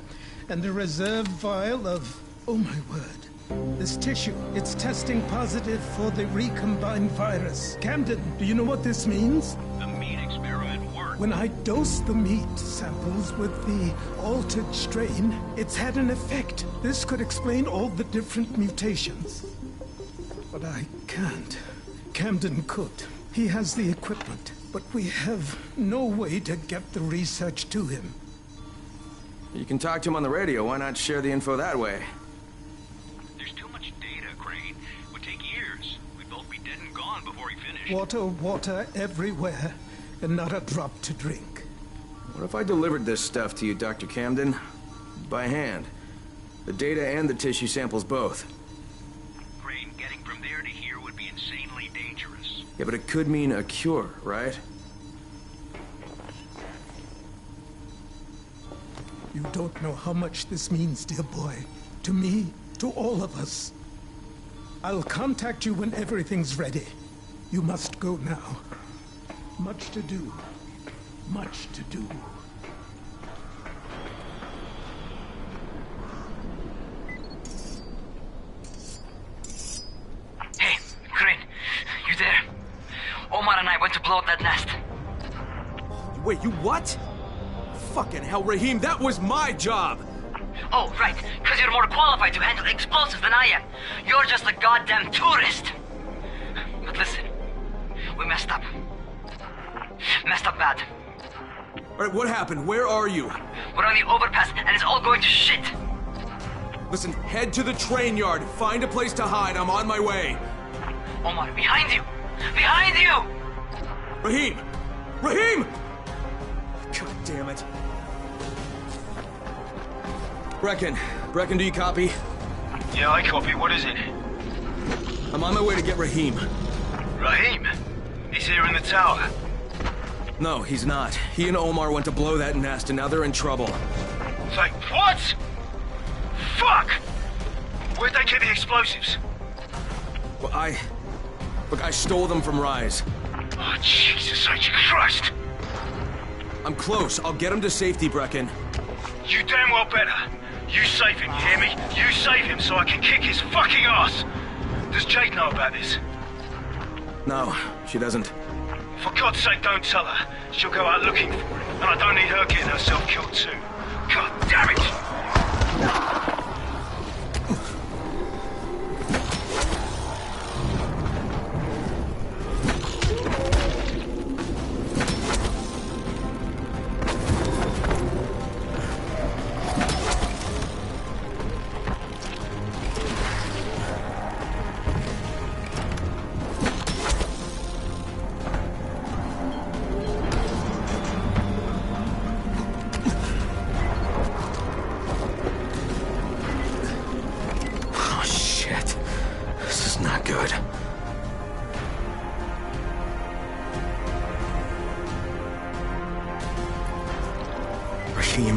and a reserve vial of... oh my word. This tissue, it's testing positive for the recombined virus. Camden, do you know what this means? The meat experiment worked. When I dose the meat samples with the altered strain, it's had an effect. This could explain all the different mutations. But I can't. Camden could. He has the equipment, but we have no way to get the research to him. You can talk to him on the radio. Why not share the info that way? There's too much data, Crane. It would take years. We'd both be dead and gone before he finished. Water, water everywhere, and not a drop to drink. What if I delivered this stuff to you, Dr. Camden? By hand. The data and the tissue samples both. Crane, getting from there to here would be insanely dangerous. Yeah, but it could mean a cure, right? You don't know how much this means, dear boy. To me, to all of us. I'll contact you when everything's ready. You must go now. Much to do. Much to do. blow up that nest. Wait, you what? Fucking hell, Raheem, that was my job! Oh, right, because you're more qualified to handle explosives than I am. You're just a goddamn tourist. But listen, we messed up. Messed up bad. Alright, what happened? Where are you? We're on the overpass, and it's all going to shit. Listen, head to the train yard. Find a place to hide. I'm on my way. Omar, behind you! Behind you! Raheem! Raheem! God damn it. Brecken, do you copy? Yeah, I copy. What is it? I'm on my way to get Raheem. Raheem? He's here in the tower. No, he's not. He and Omar went to blow that nest, and now they're in trouble. Like, what? Fuck! Where'd they get the explosives? Well, Look, I stole them from Rise. Oh, Jesus H. Christ! I'm close. I'll get him to safety, Brecken. You damn well better. You save him, you hear me? You save him so I can kick his fucking ass! Does Jade know about this? No, she doesn't. For God's sake, don't tell her. She'll go out looking for him, and I don't need her getting herself killed too. God damn it!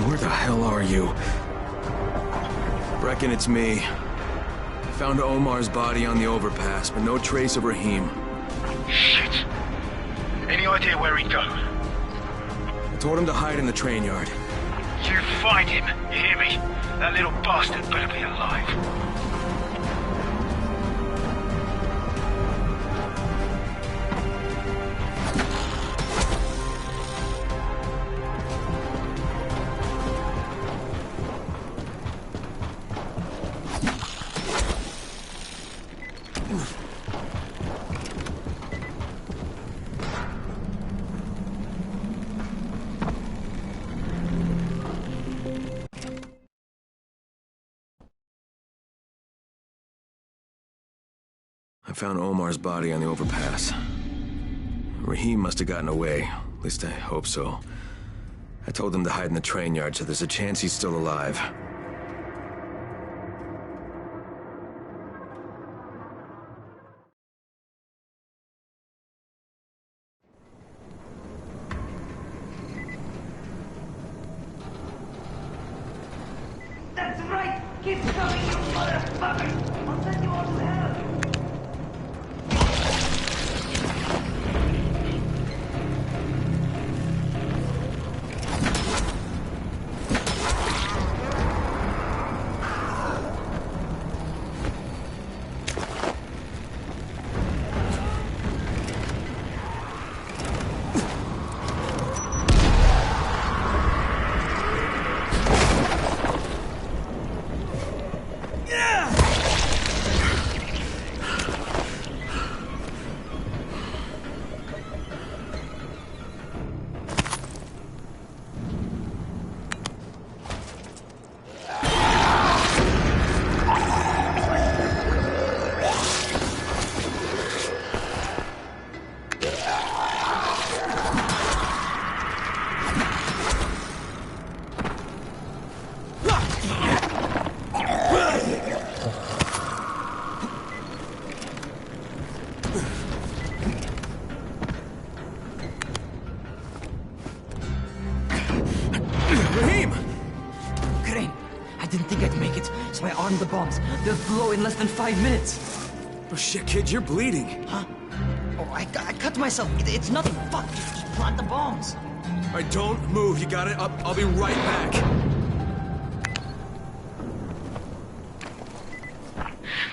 Where the hell are you? Brecken, it's me. Found Omar's body on the overpass, but no trace of Raheem. Shit. Any idea where he'd go? I told him to hide in the train yard. You find him, you hear me? That little bastard better be alive. I found Omar's body on the overpass. Raheem must have gotten away. At least I hope so. I told him to hide in the train yard, so there's a chance he's still alive. That's right! Keep coming, you motherfucker! I'll send you all to hell! So I armed the bombs. They'll blow in less than 5 minutes. Oh shit, kid, you're bleeding. Huh? Oh, I cut myself. It's nothing. Fuck, just plant the bombs. Alright, don't move. You got it? I'll be right back.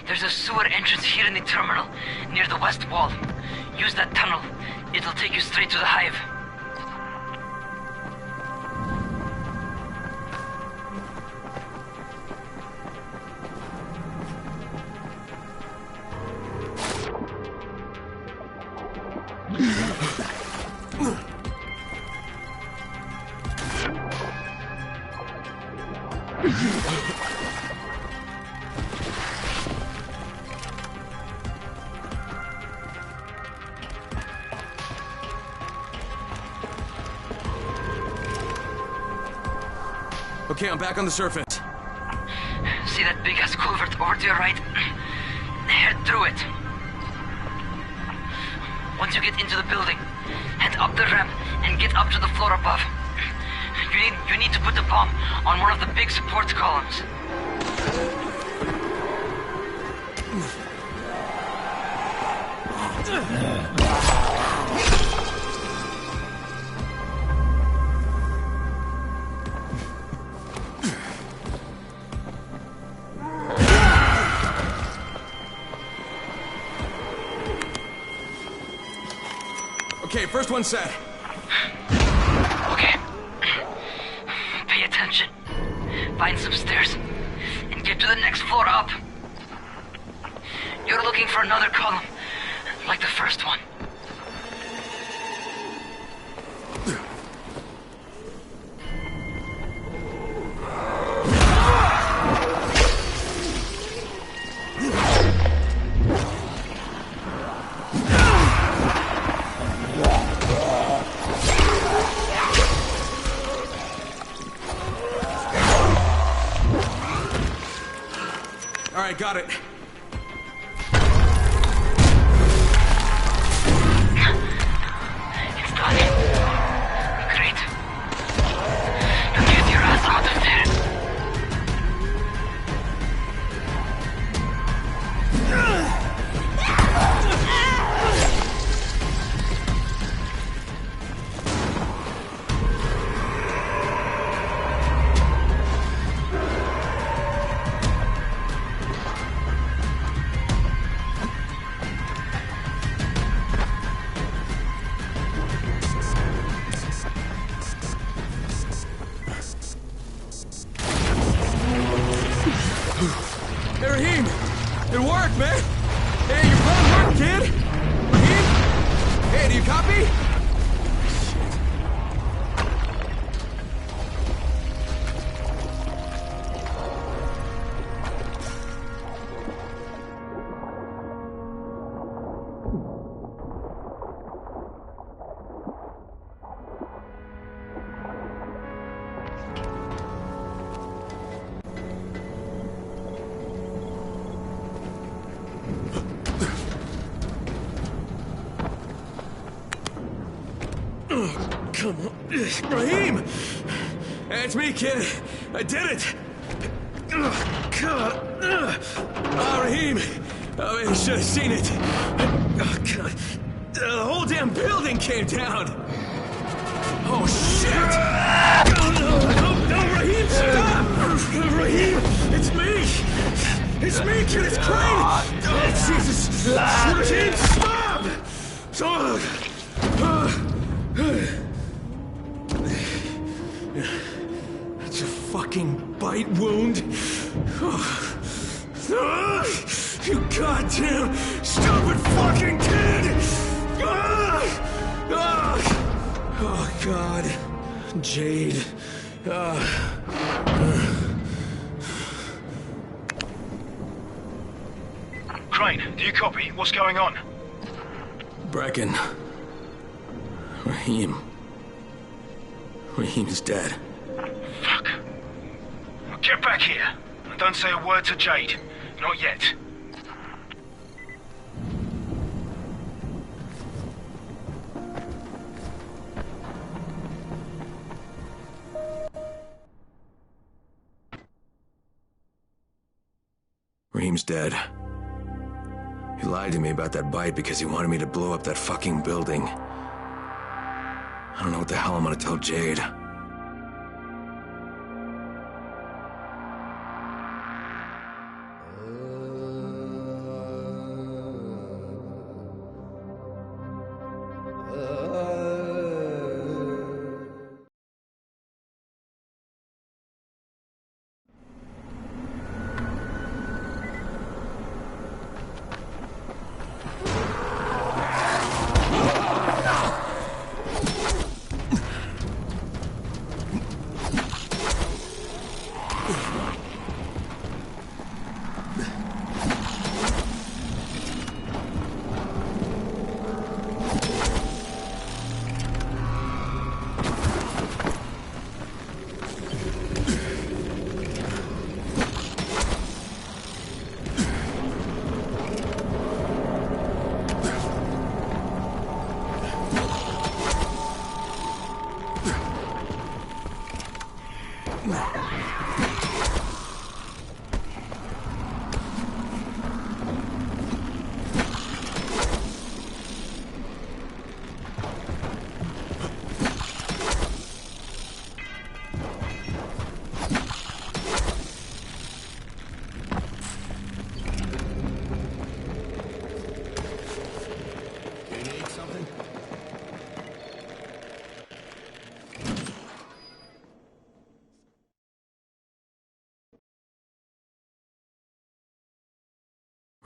There's a sewer entrance here in the terminal, near the west wall. Use that tunnel. It'll take you straight to the hive. Okay, I'm back on the surface. See that big-ass culvert over to your right? Head through it. Once you get into the building, head up the ramp and get up to the floor above. You need to put the bomb on one of the big support columns. Okay, first one set. Okay. Pay attention. Find some stairs and get to the next floor up. You're looking for another column, like the first one. All right, got it. It's done. Great. Now get your ass out of there. Hey, Raheem! It worked, man! Hey, your plan worked, kid! Raheem? Hey, do you copy? Come on. Raheem! Hey, it's me, kid. I did it! Raheem! Oh, you should have seen it. Oh, God. The whole damn building came down! Oh, shit! No, Raheem, stop! Raheem, it's me! It's me, kid, it's Crane! Oh, Jesus! Raheem, stop! That's a fucking bite wound. You goddamn stupid fucking kid! Oh, God. Jade. Crane, do you copy? What's going on? Brecken. Raheem. Raheem is dead. Fuck. Well, get back here. And don't say a word to Jade. Not yet. Raheem's dead. He lied to me about that bite because he wanted me to blow up that fucking building. I don't know what the hell I'm gonna tell Jade.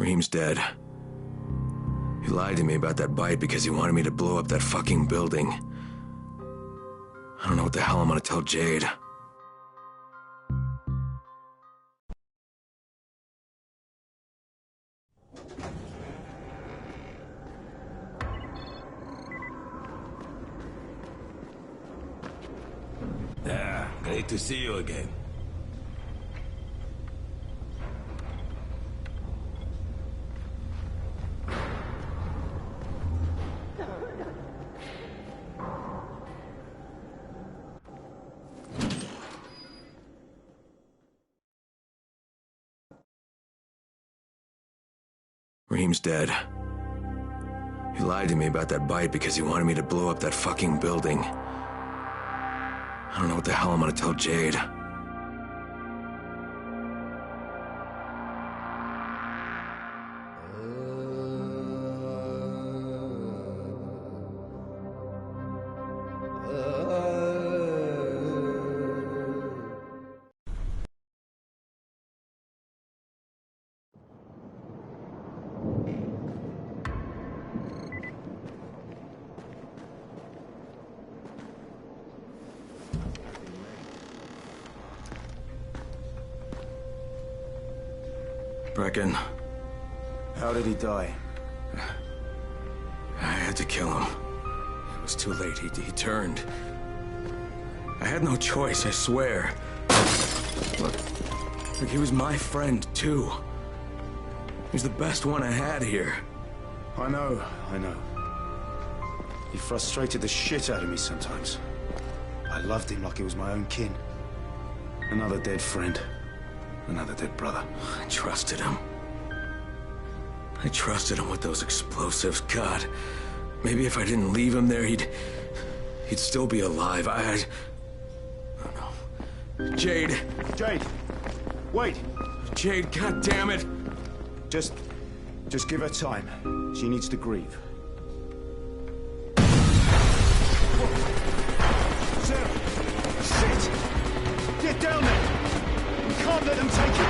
Raheem's dead. He lied to me about that bite because he wanted me to blow up that fucking building. I don't know what the hell I'm gonna tell Jade. Yeah, great to see you again. Raheem's dead. He lied to me about that bite because he wanted me to blow up that fucking building. I don't know what the hell I'm gonna tell Jade. Brecken. How did he die? I had to kill him. It was too late. He turned. I had no choice, I swear. Look, he was my friend, too. He was the best one I had here. I know. He frustrated the shit out of me sometimes. I loved him like he was my own kin. Another dead friend. Another dead brother. I trusted him. I trusted him with those explosives. God, maybe if I didn't leave him there, he'd still be alive. I don't know. Jade! Jade! Wait! Jade, god damn it! Just give her time. She needs to grieve. Sarah! Shit! Get down there! We can't let them take it!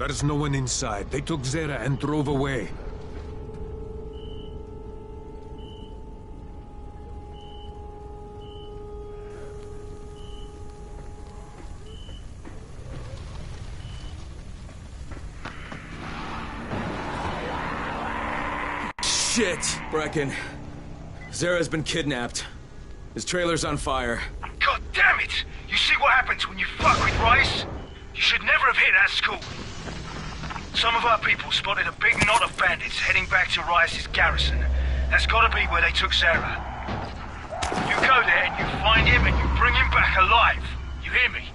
There's no one inside. They took Zera and drove away. Shit, Brecken. Zera's been kidnapped. His trailer's on fire. God damn it! You see what happens when you fuck with Rice? You should never have hit that school. Some of our people spotted a big knot of bandits heading back to Rice's garrison. That's gotta be where they took Sarah. You go there and you find him and you bring him back alive. You hear me?